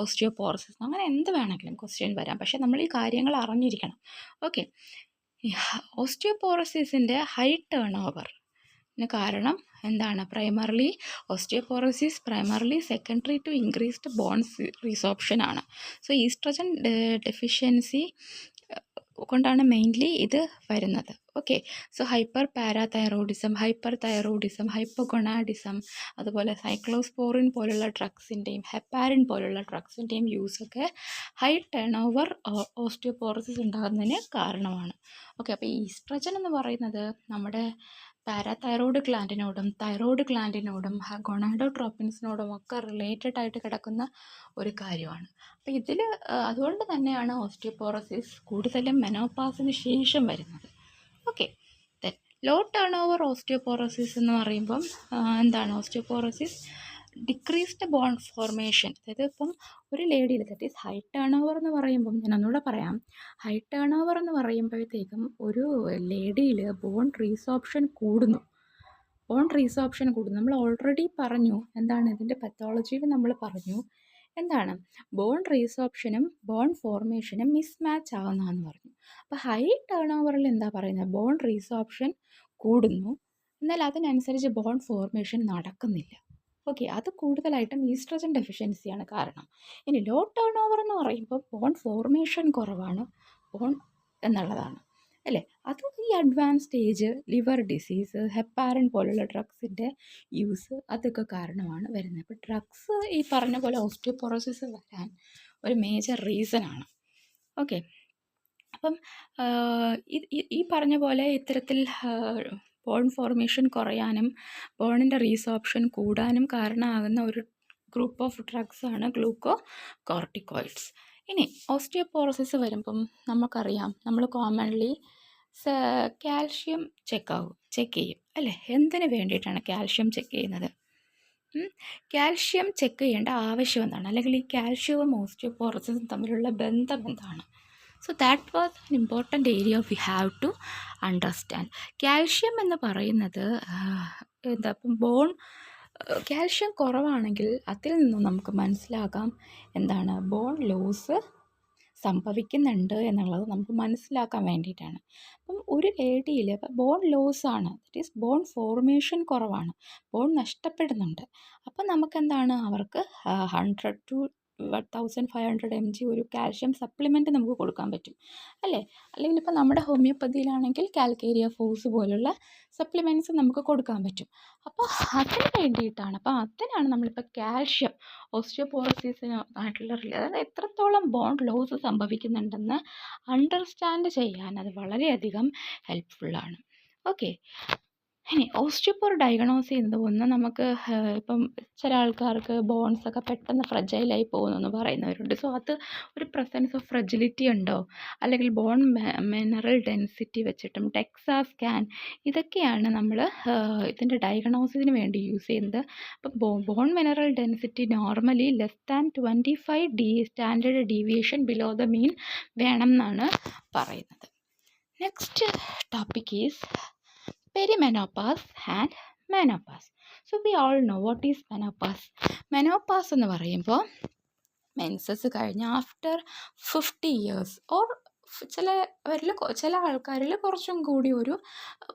ഓസ്റ്റിയോപോറോസിസ്, അങ്ങനെ എന്ത് വേണമെങ്കിലും ക്വസ്റ്റ്യൻ വരാം. പക്ഷേ നമ്മൾ ഈ കാര്യങ്ങൾ അറിഞ്ഞിരിക്കണം. ഓക്കെ, ഓസ്റ്റിയോപോറോസിസിൻ്റെ ഹൈ ടേൺ ഓവർ കാരണം എന്താണ്? Primarily osteoporosis primarily secondary to increased bone resorption ആണ്. സോ ഈസ്ട്രജൻ ഡെഫിഷ്യൻസി കൊണ്ടാണ് മെയിൻലി ഇത് വരുന്നത്. Okay, so hyperparathyroidism, hyperthyroidism, hypogonadism, അതുപോലെ സൈക്ലോസ്പോറിൻ പോലുള്ള ഡ്രഗ്സിൻ്റെയും ഹെപ്പാരിൻ പോലുള്ള ഡ്രഗ്സിൻ്റെയും യൂസൊക്കെ ഹൈ ടേൺ ഓവർ ഓസ്റ്റിയോപോറോസിസ് ഉണ്ടാകുന്നതിന് കാരണമാണ്. ഓക്കെ, അപ്പോൾ ഈസ്ട്രജൻ എന്ന് പറയുന്നത് നമ്മുടെ പാരാതൈറോയ്ഡ് ഗ്ലാൻഡിനോടും തൈറോയ്ഡ് ഗ്ലാൻഡിനോടും ഗൊണാഡോട്രോപ്പിൻസിനോടും ഒക്കെ റിലേറ്റഡ് ആയിട്ട് കിടക്കുന്ന ഒരു കാര്യമാണ്. അപ്പോൾ ഇതിൽ അതുകൊണ്ട് തന്നെയാണ് ഓസ്റ്റിയോപോറോസിസ് കൂടുതലും മെനോപാസിന് ശേഷം വരുന്നത്. Okay, then low turn over osteoporosis എന്ന് പറയുമ്പം എന്താണ്? ഓസ്റ്റിയോപോറോസിസ് ഡിക്രീസ്ഡ് ബോൺ ഫോർമേഷൻ, അതായത് ഇപ്പം ഒരു ലേഡിയിൽ that is high turn over എന്ന് പറയുമ്പം ഞാൻ ഒന്നുകൂടെ പറയാം. ഹൈ ടേൺ ഓവർ എന്ന് പറയുമ്പോഴത്തേക്കും ഒരു ലേഡിയിൽ ബോൺ റീസോപ്ഷൻ കൂടുന്നു. നമ്മൾ ഓൾറെഡി പറഞ്ഞു എന്താണ് ഇതിൻ്റെ പത്തോളജിയിൽ നമ്മൾ പറഞ്ഞു എന്താണ് ബോൺ റീസോപ്ഷനും ബോൺ ഫോർമേഷനും മിസ്മാച്ച് ആകുന്നതെന്ന് പറഞ്ഞു. അപ്പോൾ ഹൈ ടേൺ ഓവറിൽ എന്താ പറയുന്നത്? ബോൺ റീസോപ്ഷൻ കൂടുന്നു, എന്നാൽ അതിനനുസരിച്ച് ബോൺ ഫോർമേഷൻ നടക്കുന്നില്ല. ഓക്കെ, അത് കൂടുതലായിട്ടും ഈസ്ട്രജൻ ഡെഫിഷ്യൻസിയാണ് കാരണം. ഇനി ലോ ടേൺ ഓവർ എന്ന് പറയുമ്പോൾ ബോൺ ഫോർമേഷൻ കുറവാണ് ബോൺ എന്നുള്ളതാണ് അല്ലേ? അത് ഈ advance stage liver disease, heparin പോലുള്ള ഡ്രഗ്സിൻ്റെ യൂസ് അതൊക്കെ കാരണമാണ് വരുന്നത്. അപ്പോൾ ഡ്രഗ്സ് ഈ പറഞ്ഞ പോലെ ഓസ്റ്റിയോപോറോസിസ് വരാൻ ഒരു മേജർ റീസണാണ്. ഓക്കെ, അപ്പം ഈ പറഞ്ഞ പോലെ ഇത്തരത്തിൽ ബോൺ ഫോർമേഷൻ കുറയാനും ബോണിൻ്റെ റീസോപ്ഷൻ കൂടാനും കാരണമാകുന്ന ഒരു ഗ്രൂപ്പ് ഓഫ് ഡ്രഗ്സാണ് ഗ്ലൂക്കോകോർട്ടിക്കോയിഡ്സ്. ഇനി ഓസ്റ്റിയോപോറോസിസ് വരുമ്പം നമുക്കറിയാം, നമ്മൾ കോമൺലി കാൽഷ്യം ചെക്ക് ചെയ്യും അല്ലേ? എന്തിനു വേണ്ടിയിട്ടാണ് കാൽഷ്യം ചെക്ക് ചെയ്യുന്നത്? കാൽഷ്യം ചെക്ക് ചെയ്യേണ്ട ആവശ്യം എന്താണ്? അല്ലെങ്കിൽ ഈ കാൽഷ്യവും ഓസ്റ്റിയോപോറോസിസും തമ്മിലുള്ള ബന്ധം എന്താണ്? So that was an important area we have to understand. Calcium എന്ന് പറയുന്നത് എന്താ, ഇപ്പം ബോൺ കാൽഷ്യം കുറവാണെങ്കിൽ അതിൽ നിന്നും നമുക്ക് മനസ്സിലാക്കാം എന്താണ് ബോൺ ലോസ് സംഭവിക്കുന്നുണ്ട് എന്നുള്ളത് നമുക്ക് മനസ്സിലാക്കാൻ വേണ്ടിയിട്ടാണ്. അപ്പം ഒരു ലേഡിയിൽ ബോൺ ലോസ് ആണ്, ദറ്റ് ഈസ് ബോൺ ഫോർമേഷൻ കുറവാണ്, ബോൺ നഷ്ടപ്പെടുന്നുണ്ട്. അപ്പം നമുക്കെന്താണ് അവർക്ക് 100 to 1500 mg ഒരു കാൽഷ്യം സപ്ലിമെൻറ്റ് നമുക്ക് കൊടുക്കാൻ പറ്റും അല്ലേ? അല്ലെങ്കിൽ ഇപ്പോൾ നമ്മുടെ ഹോമിയോപ്പതിയിലാണെങ്കിൽ കാൽക്കേരിയ ഫോഴ്സ് പോലുള്ള സപ്ലിമെൻറ്റ്സ് നമുക്ക് കൊടുക്കാൻ പറ്റും. അപ്പോൾ അതിന് വേണ്ടിയിട്ടാണ്, അപ്പോൾ അതിനാണ് നമ്മളിപ്പോൾ കാൽഷ്യം ഓസ്റ്റിയോപോറോസിസിനായിട്ടുള്ള അതായത് എത്രത്തോളം ബോൺ ലോസ് സംഭവിക്കുന്നുണ്ടെന്ന് അണ്ടർസ്റ്റാൻഡ് ചെയ്യാൻ അത് വളരെയധികം ഹെൽപ്ഫുള്ളാണ്. ഓക്കെ, ഇനി ഓസ്റ്റിയോപോർ ഡയഗ്നോസ് ചെയ്യുന്നത് ഒന്ന് നമുക്ക് ഇപ്പം ചില ആൾക്കാർക്ക് ബോൺസൊക്കെ പെട്ടെന്ന് ഫ്രജൈലായി പോകുമെന്ന് പറയുന്നവരുണ്ട്. സോ അത് ഒരു പ്രസൻസ് ഓഫ് ഫ്രജിലിറ്റി ഉണ്ടോ, അല്ലെങ്കിൽ ബോൺ മിനറൽ ഡെൻസിറ്റി വെച്ചിട്ടും ഡെക്സാ സ്കാൻ, ഇതൊക്കെയാണ് നമ്മൾ ഇതിൻ്റെ ഡയഗ്നോസിസിന് വേണ്ടി യൂസ് ചെയ്യുന്നത്. അപ്പം bone mineral density normally less than 25 standard deviation below the mean വേണം എന്നാണ് പറയുന്നത്. Next topic is perimenopause and menopause. So we all know what is menopause. Menopause എന്ന് പറയുമ്പോൾ മെൻസസ് കഴിഞ്ഞ് ആഫ്റ്റർ 50 years ഓർ ചില ആൾക്കാരിൽ കുറച്ചും കൂടി ഒരു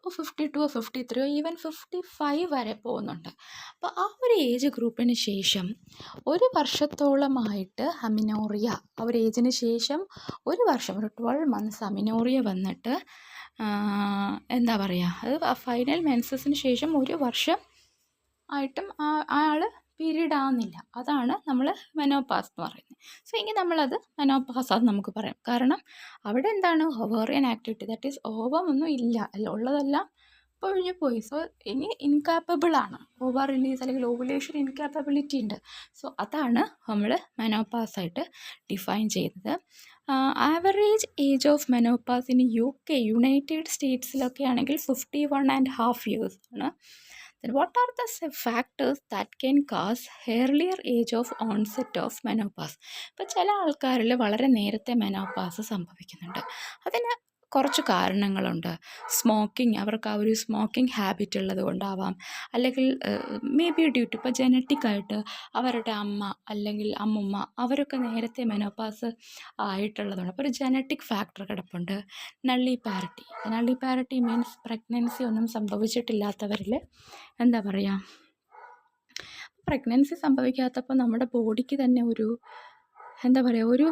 52 53 ഈവൻ 55 വരെ പോകുന്നുണ്ട്. അപ്പോൾ ആ ഒരു ഏജ് ഗ്രൂപ്പിന് ശേഷം ഒരു വർഷത്തോളമായിട്ട് അമിനോറിയ, ആ ഒരു ഏജിന് ശേഷം ഒരു വർഷം, ഒരു 12 മന്ത്സ് അമിനോറിയ വന്നിട്ട് എന്താ പറയുക, അത് ഫൈനൽ മെൻസസിന് ശേഷം ഒരു വർഷം ആയിട്ടും ആൾ പീരീഡ് ആവുന്നില്ല. അതാണ് നമ്മൾ മെനോപാസ് എന്ന് പറയുന്നത്. സോ എങ്കിൽ നമ്മളത് മെനോപാസ് ആണെന്ന് നമുക്ക് പറയാം. കാരണം അവിടെ എന്താണ്, ovarian activity, that is ovum ഒന്നും ഇല്ല, അല്ല ഉള്ളതെല്ലാം പൊഴിഞ്ഞു പോയി. സോ ഇനി ഇൻകാപ്പബിൾ ആണ്, ഓവർ റിലീസ് അല്ലെങ്കിൽ ഓവുലേഷൻ ഇൻകാപ്പബിലിറ്റി ഉണ്ട്. സോ അതാണ് നമ്മൾ മെനോപാസ് ആയിട്ട് ഡിഫൈൻ ചെയ്തത്. Average age of menopause in UK, United സ്റ്റേറ്റ്സിലൊക്കെ ആണെങ്കിൽ 51.5 years ആണ്. Then what are the factors that can cause earlier age of onset of menopause? ഇപ്പോൾ ചില ആൾക്കാരിൽ വളരെ നേരത്തെ മെനോപാസ് സംഭവിക്കുന്നുണ്ട്. അതിന് കുറച്ച് കാരണങ്ങളുണ്ട്. സ്മോക്കിംഗ്, അവർക്ക് ആ ഒരു സ്മോക്കിംഗ് ഹാബിറ്റ് ഉള്ളത് കൊണ്ടാവാം, അല്ലെങ്കിൽ മേ ബി ഡ്യൂ ടു ഇപ്പോൾ ജനറ്റിക്കായിട്ട് അവരുടെ അമ്മ അല്ലെങ്കിൽ അമ്മുമ്മ അവരൊക്കെ നേരത്തെ മെനോപാസ് ആയിട്ടുള്ളതുകൊണ്ട് അപ്പോൾ ഒരു ജനറ്റിക് ഫാക്ടർ കിടപ്പുണ്ട്. നള്ളി പാരിറ്റി മീൻസ് പ്രഗ്നൻസി ഒന്നും സംഭവിച്ചിട്ടില്ലാത്തവരിൽ എന്താ പറയുക, പ്രഗ്നൻസി സംഭവിക്കാത്തപ്പോൾ നമ്മുടെ ബോഡിക്ക് തന്നെ ഒരു എന്താ പറയുക, ഒരു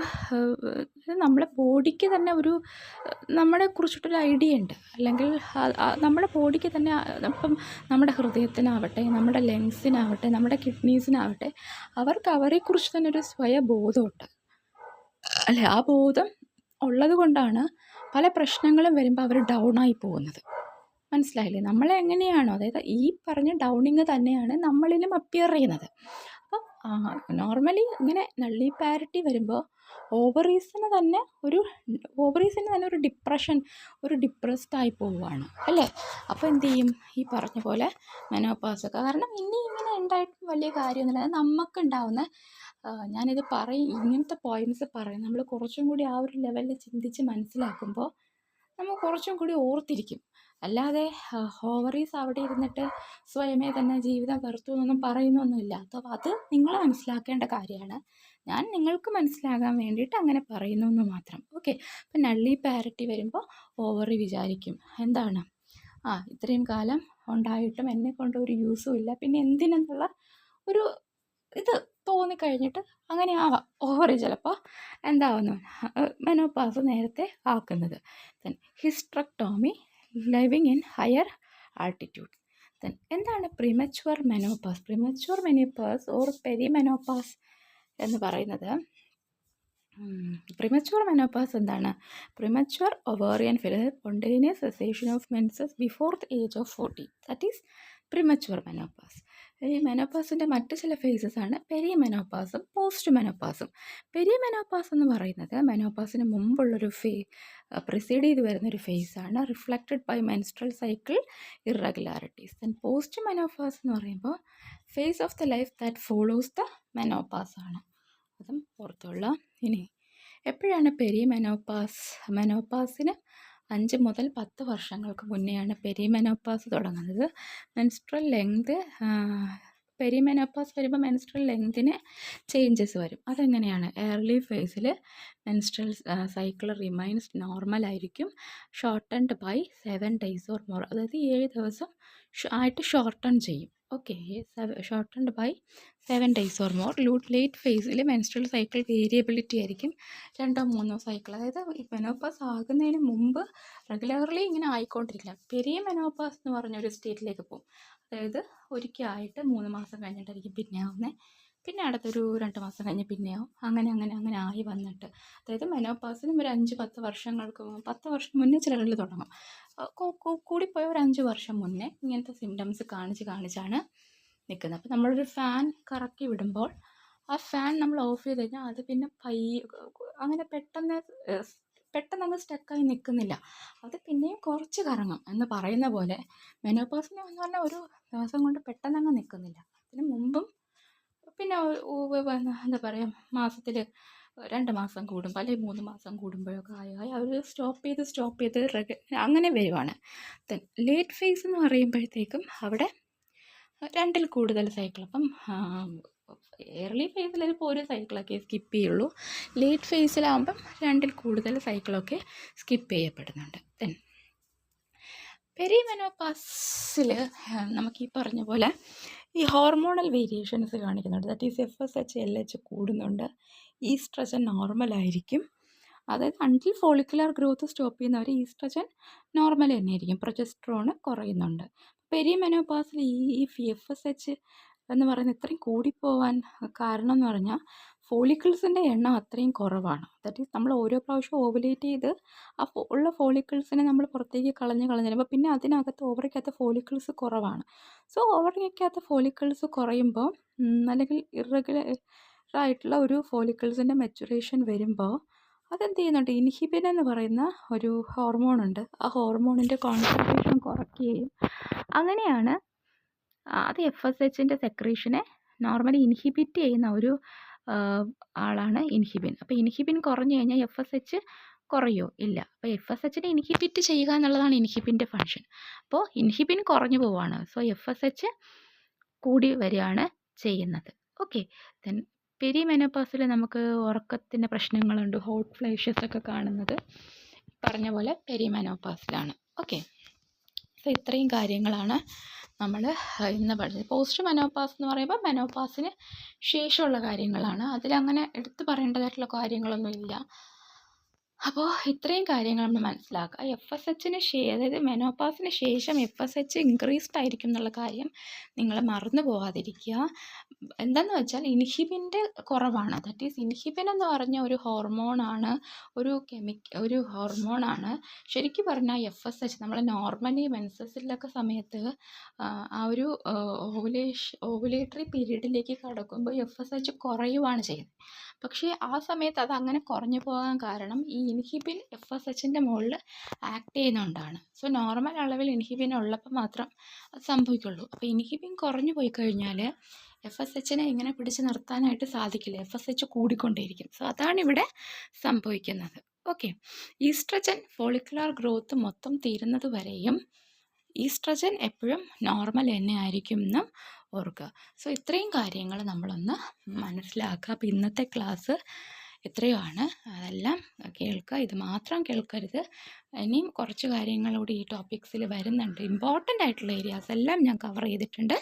നമ്മളെ ബോഡിക്ക് തന്നെ ഒരു നമ്മളെ കുറിച്ചിട്ടൊരു ഐഡിയ ഉണ്ട്. അല്ലെങ്കിൽ നമ്മുടെ ബോഡിക്ക് തന്നെ ഇപ്പം നമ്മുടെ ഹൃദയത്തിനാവട്ടെ, നമ്മുടെ ലങ്സിനാവട്ടെ, നമ്മുടെ കിഡ്നീസിനാവട്ടെ, അവർക്ക് അവരെക്കുറിച്ച് തന്നെ ഒരു സ്വയബോധമുണ്ട് അല്ലേ. ആ ബോധം ഉള്ളത് കൊണ്ടാണ് പല പ്രശ്നങ്ങളും വരുമ്പോൾ അവർ ഡൗൺ ആയി പോകുന്നത്. മനസ്സിലായില്ലേ? നമ്മളെ എങ്ങനെയാണോ, അതായത് ഈ പറഞ്ഞ ഡൗണിങ് തന്നെയാണ് നമ്മളിലും അപ്പിയർ ചെയ്യുന്നത്. അപ്പം നോർമലി ഇങ്ങനെ നള്ളി പാരിറ്റി വരുമ്പോൾ ഓവറീസിന് തന്നെ ഒരു ഡിപ്രഷൻ, ഒരു ഡിപ്രസ്ഡ് ആയി പോവുകയാണ് അല്ലേ. അപ്പോൾ എന്ത് ചെയ്യും, ഈ പറഞ്ഞ പോലെ മെനോപാസ്. കാരണം ഇനി ഇങ്ങനെ ഉണ്ടായിട്ടും വലിയ കാര്യമൊന്നുമില്ല. അത് നമുക്കുണ്ടാവുന്ന ഞാനിത് ഇങ്ങനത്തെ പോയിൻറ്റ്സ് പറയും, നമ്മൾ കുറച്ചും കൂടി ആ ഒരു ലെവലിൽ ചിന്തിച്ച് മനസ്സിലാക്കുമ്പോൾ നമ്മൾ കുറച്ചും കൂടി ഓർത്തിരിക്കും. അല്ലാതെ ഓവറീസ് അവിടെ ഇരുന്നിട്ട് സ്വയമേ തന്നെ ജീവിതം വെറുത്തു എന്നൊന്നും പറയുന്നൊന്നുമില്ല. അപ്പോൾ അത് നിങ്ങൾ മനസ്സിലാക്കേണ്ട കാര്യമാണ്. ഞാൻ നിങ്ങൾക്ക് മനസ്സിലാകാൻ വേണ്ടിയിട്ട് അങ്ങനെ പറയുന്നു എന്ന് മാത്രം. ഓക്കെ. അപ്പം നള്ളി പാരിറ്റി വരുമ്പോൾ ഓവറി വിചാരിക്കും, എന്താണ്, ഇത്രയും കാലം ഉണ്ടായിട്ടും എന്നെ കൊണ്ട് ഒരു യൂസും ഇല്ല, പിന്നെ എന്തിനെന്നുള്ള ഒരു ഇത് തോന്നിക്കഴിഞ്ഞിട്ട് അങ്ങനെ ആവാം ഓവറി ചിലപ്പോൾ എന്താവുന്നു മെനോപാസ് നേരത്തെ ആക്കുന്നത്. Then hysterectomy, living in higher altitude. Then എന്താണ് പ്രിമച്വർ മെനോപാസ് ഓർ പെരിമെനോപാസ് എന്ന് പറയുന്നത്? പ്രിമച്വർ മെനോപാസ് എന്താണ്? Premature ovarian failure, spontaneous cessation of menses before the age of 40, that is premature menopause. ഈ മെനോപാസിൻ്റെ മറ്റ് ചില ഫേസസ് ആണ് പെരിമെനോപാസും പോസ്റ്റ് മെനോപാസും. പെരിമെനോപാസ് എന്ന് പറയുന്നത് മെനോപാസിന് മുമ്പുള്ളൊരു പ്രിസീഡ് ചെയ്ത് വരുന്നൊരു ഫേസാണ്, reflected by menstrual cycle irregularities. Then post menopause എന്ന് പറയുമ്പോൾ phase of the life that follows the menopause ആണ്. അതും ഓർത്തുള്ള. ഇനി എപ്പോഴാണ് മെനോപാസിന് 5 മുതൽ 10 വർഷങ്ങൾക്ക് മുന്നെയാണ് പെരിമെനോപാസ് തുടങ്ങുന്നത്. മെൻസ്ട്രൽ ലെങ്ത്, പെരിമെനോപാസ് വരുമ്പോൾ മെൻസ്ട്രൽ ലെങ്തിന് ചേഞ്ചസ് വരും. അതെങ്ങനെയാണ്? ഏർലി ഫേസിൽ മെൻസ്ട്രൽ സൈക്കിൾ റിമൈൻസ് നോർമൽ ആയിരിക്കും, shortened by 7 days or more, അതായത് 7 ദിവസം ആയിട്ട് ഷോർട്ടൺ ചെയ്യും. Okay, shortened by 7 days or more. Late ഫേസിൽ മെൻസ്ട്രൽ സൈക്കിൾ വേരിയബിലിറ്റി ആയിരിക്കും, 2-3 സൈക്കിൾ. അതായത് ഈ മെനോപാസ് ആകുന്നതിന് മുമ്പ് റെഗുലർലി ഇങ്ങനെ ആയിക്കൊണ്ടിരിക്കില്ല. മെനോപാസ് എന്ന് പറഞ്ഞൊരു സ്റ്റേറ്റിലേക്ക് പോകും. അതായത് ഒരിക്കൽ ആയിട്ട് 3 മാസം കഴിഞ്ഞിട്ടായിരിക്കും പിന്നെ ആവുന്നത്, പിന്നെ അടുത്തൊരു 2 മാസം കഴിഞ്ഞ് പിന്നെയാവും, അങ്ങനെ ആയി വന്നിട്ട്, അതായത് മെനോപാസിനും ഒരു 5-10 വർഷങ്ങൾക്ക് 10 വർഷം മുന്നേ ചിലരിൽ തുടങ്ങും. കൂടിപ്പോയ ഒരു 5 വർഷം മുന്നേ ഇങ്ങനത്തെ സിംറ്റംസ് കാണിച്ചാണ് നിൽക്കുന്നത്. അപ്പോൾ നമ്മളൊരു ഫാൻ കറക്കി വിടുമ്പോൾ ആ ഫാൻ നമ്മൾ ഓഫ് ചെയ്ത് കഴിഞ്ഞാൽ അത് പിന്നെ അങ്ങനെ പെട്ടെന്ന് അങ്ങ് സ്റ്റക്കായി നിൽക്കുന്നില്ല, അത് പിന്നെയും കുറച്ച് കറങ്ങും എന്ന് പറയുന്ന പോലെ മെനോപാസിന് എന്ന് പറഞ്ഞാൽ ഒരു ദിവസം കൊണ്ട് പെട്ടെന്ന് അങ്ങ് നിൽക്കുന്നില്ല. അതിന് മുമ്പും പിന്നെ എന്താ പറയുക, മാസത്തിൽ 2 മാസം കൂടുമ്പോൾ അല്ലെങ്കിൽ 3 മാസം കൂടുമ്പോഴൊക്കെ ആയി അവർ സ്റ്റോപ്പ് ചെയ്ത് അങ്ങനെ വരുവാണ്. ദെൻ ലേറ്റ് ഫേസ് എന്ന് പറയുമ്പോഴത്തേക്കും അവിടെ 2-ൽ കൂടുതൽ സൈക്കിൾ. അപ്പം ഏർലി ഫേസിൽ ഇപ്പോൾ ഒരു സൈക്കിളൊക്കെ സ്കിപ്പ് ചെയ്യുള്ളൂ. ലേറ്റ് ഫേസിലാകുമ്പം 2-ൽ കൂടുതൽ സൈക്കിളൊക്കെ സ്കിപ്പ് ചെയ്യപ്പെടുന്നുണ്ട്. ദെൻ പെരിമെനോപാസിൽ നമുക്ക് ഈ പറഞ്ഞ പോലെ ഈ ഹോർമോണൽ വേരിയേഷൻസ് കാണിക്കുന്നുണ്ട്. ദാറ്റ് ഈസ് FSH LH കൂടുന്നുണ്ട്, ഈസ്ട്രജൻ നോർമലായിരിക്കും. അതായത് അൺടിൽ ഫോളിക്കുലർ ഗ്രോത്ത് സ്റ്റോപ്പ് ചെയ്യുന്നവർ ഈസ്ട്രജൻ നോർമൽ തന്നെയായിരിക്കും, പ്രൊജസ്ട്രോണ് കുറയുന്നുണ്ട്. പെരിമെനോപാസിൽ ഈ FSH എന്ന് പറയുന്നത് ഇത്രയും കൂടിപ്പോവാൻ കാരണം എന്ന് പറഞ്ഞാൽ ഫോളിക്കിൾസിൻ്റെ എണ്ണം അത്രയും കുറവാണ്. ദാറ്റ് ഈസ് നമ്മൾ ഓരോ പ്രാവശ്യം ഓവുലേറ്റ് ചെയ്ത് ആ ഉള്ള ഫോളിക്കിൾസിനെ നമ്മൾ പുറത്തേക്ക് കളഞ്ഞ് തരുമ്പോൾ പിന്നെ അതിനകത്ത് ഓവറിക്കകത്ത് ഫോളിക്കിൾസ് കുറവാണ്. സോ ഓവറിക്കകത്ത് ഫോളിക്കിൾസ് കുറയുമ്പോൾ അല്ലെങ്കിൽ ഇറഗുലറായിട്ടുള്ള ഒരു ഫോളിക്കിൾസിൻ്റെ മെച്ചുറേഷൻ വരുമ്പോൾ അതെന്ത് ചെയ്യുന്നുണ്ട്, ഇൻഹിബിൻ എന്ന് പറയുന്ന ഒരു ഹോർമോണുണ്ട്. ആ ഹോർമോണിൻ്റെ കോൺസെൻട്രേഷൻ കുറയ്ക്കുകയും അങ്ങനെയാണ് അത് FSHൻ്റെ സെക്രീഷനെ നോർമലി ഇൻഹിബിറ്റ് ചെയ്യുന്ന ഒരു ആളാണ് ഇൻഹിബിൻ. അപ്പോൾ ഇൻഹിബിൻ കുറഞ്ഞു കഴിഞ്ഞാൽ FSH കുറയോ? ഇല്ല. അപ്പോൾ FSHനെ ഇൻഹിബിറ്റ് ചെയ്യുക എന്നുള്ളതാണ് ഇൻഹിബിൻ്റെ ഫങ്ഷൻ. അപ്പോൾ ഇൻഹിബിൻ കുറഞ്ഞു പോവുകയാണ്. സോ FSH കൂടി വരികയാണ് ചെയ്യുന്നത്. ഓക്കെ. ദെൻ പെരിമെനോപാസിൽ നമുക്ക് ഉറക്കത്തിൻ്റെ പ്രശ്നങ്ങളുണ്ട്, ഹോട്ട് ഫ്ലാഷസ് ഒക്കെ കാണുന്നത് പറഞ്ഞ പോലെ പെരിമെനോപാസിലാണ്. ഓക്കെ. സോ ഇത്രയും കാര്യങ്ങളാണ് നമ്മൾ ഇന്ന് പഠിച്ചത്. പോസ്റ്റ് മെനോപാസ് എന്ന് പറയുമ്പോൾ മെനോപാസിന് ശേഷമുള്ള കാര്യങ്ങളാണ്. അതിലങ്ങനെ എടുത്തു പറയേണ്ടതായിട്ടുള്ള കാര്യങ്ങളൊന്നുമില്ല. അപ്പോൾ ഇത്രയും കാര്യങ്ങൾ നമ്മൾ മനസ്സിലാക്കുക. FSHന് അതായത് മെനോപാസിന് ശേഷം FSH ഇൻക്രീസ്ഡ് ആയിരിക്കും എന്നുള്ള കാര്യം നിങ്ങൾ മറന്നു പോകാതിരിക്കുക. എന്താണെന്ന് വെച്ചാൽ ഇൻഹിബിൻ്റെ കുറവാണ്. ദാറ്റ് ഈസ് ഇൻഹിബിൻ എന്ന് പറഞ്ഞ ഒരു ഹോർമോണാണ്, ഒരു ഹോർമോണാണ്. ശരിക്കും പറഞ്ഞാൽ FSH നമ്മൾ നോർമലി മെൻസസിലൊക്കെ സമയത്ത് ആ ഒരു ഓവുലേറ്ററി പീരീഡിലേക്ക് കടക്കുമ്പോൾ FSH കുറയുവാണ് ചെയ്യുന്നത്. പക്ഷേ ആ സമയത്ത് അത് അങ്ങനെ കുറഞ്ഞു പോകാൻ കാരണം ഈ ഇൻഹിബിൻ FSHൻ്റെ മുകളിൽ ആക്ട് ചെയ്യുന്നതുകൊണ്ടാണ്. സോ നോർമൽ അളവിൽ ഇൻഹിബിൻ ഉള്ളപ്പോൾ മാത്രം അത് സംഭവിക്കുള്ളൂ. അപ്പോൾ ഇൻഹിബിൻ കുറഞ്ഞു പോയി കഴിഞ്ഞാൽ FSHനെ ഇങ്ങനെ പിടിച്ച് നിർത്താനായിട്ട് സാധിക്കില്ല, FSH കൂടിക്കൊണ്ടേയിരിക്കും. സോ അതാണ് ഇവിടെ സംഭവിക്കുന്നത്. ഓക്കെ. ഈസ്ട്രജൻ ഫോളിക്കുലർ ഗ്രോത്ത് മൊത്തം തീരുന്നത് വരെയും ഈസ്ട്രജൻ എപ്പോഴും നോർമൽ തന്നെ ആയിരിക്കും എന്നും ഓർക്കുക. സോ ഇത്രയും കാര്യങ്ങൾ നമ്മളൊന്ന് മനസ്സിലാക്കുക. അപ്പോൾ ഇന്നത്തെ ക്ലാസ് ഇത്രയുമാണ്. അതെല്ലാം കേൾക്കുക, ഇത് മാത്രം കേൾക്കരുത്. ഇനിയും കുറച്ച് കാര്യങ്ങളൂടി ഈ ടോപ്പിക്സിൽ വരുന്നുണ്ട്. ഇമ്പോർട്ടൻ്റ് ആയിട്ടുള്ള ഏരിയാസ് എല്ലാം ഞാൻ കവർ ചെയ്തിട്ടുണ്ട്.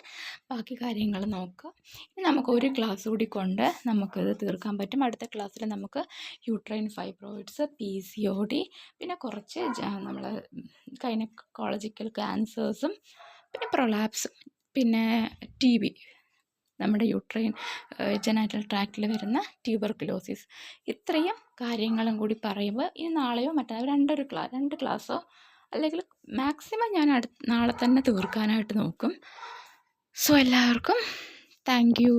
ബാക്കി കാര്യങ്ങൾ നോക്കുക. ഇനി നമുക്ക് ഒരു ക്ലാസ് കൂടി കൊണ്ട് നമുക്കിത് തീർക്കാൻ പറ്റും. അടുത്ത ക്ലാസ്സിൽ നമുക്ക് യൂട്രൈൻ ഫൈബ്രോയിഡ്സ്, PCOD, പിന്നെ കുറച്ച് നമ്മൾ ഗൈനക്കോളജിക്കൽ ക്യാൻസേഴ്സും, പിന്നെ പ്രൊലാപ്സും, പിന്നെ TB, നമ്മുടെ യൂട്രൈൻ ജെനൈറ്റൽ ട്രാക്റ്റിൽ വരുന്ന ട്യൂബർക്കുലോസിസ്, ഇത്രയും കാര്യങ്ങളും കൂടി പറയുമ്പോൾ ഈ നാളെയോ മറ്റോ രണ്ട് ക്ലാസ്സോ അല്ലെങ്കിൽ മാക്സിമം ഞാൻ നാളെ തന്നെ തീർക്കാനായിട്ട് നോക്കും. സോ എല്ലാവർക്കും താങ്ക് യു.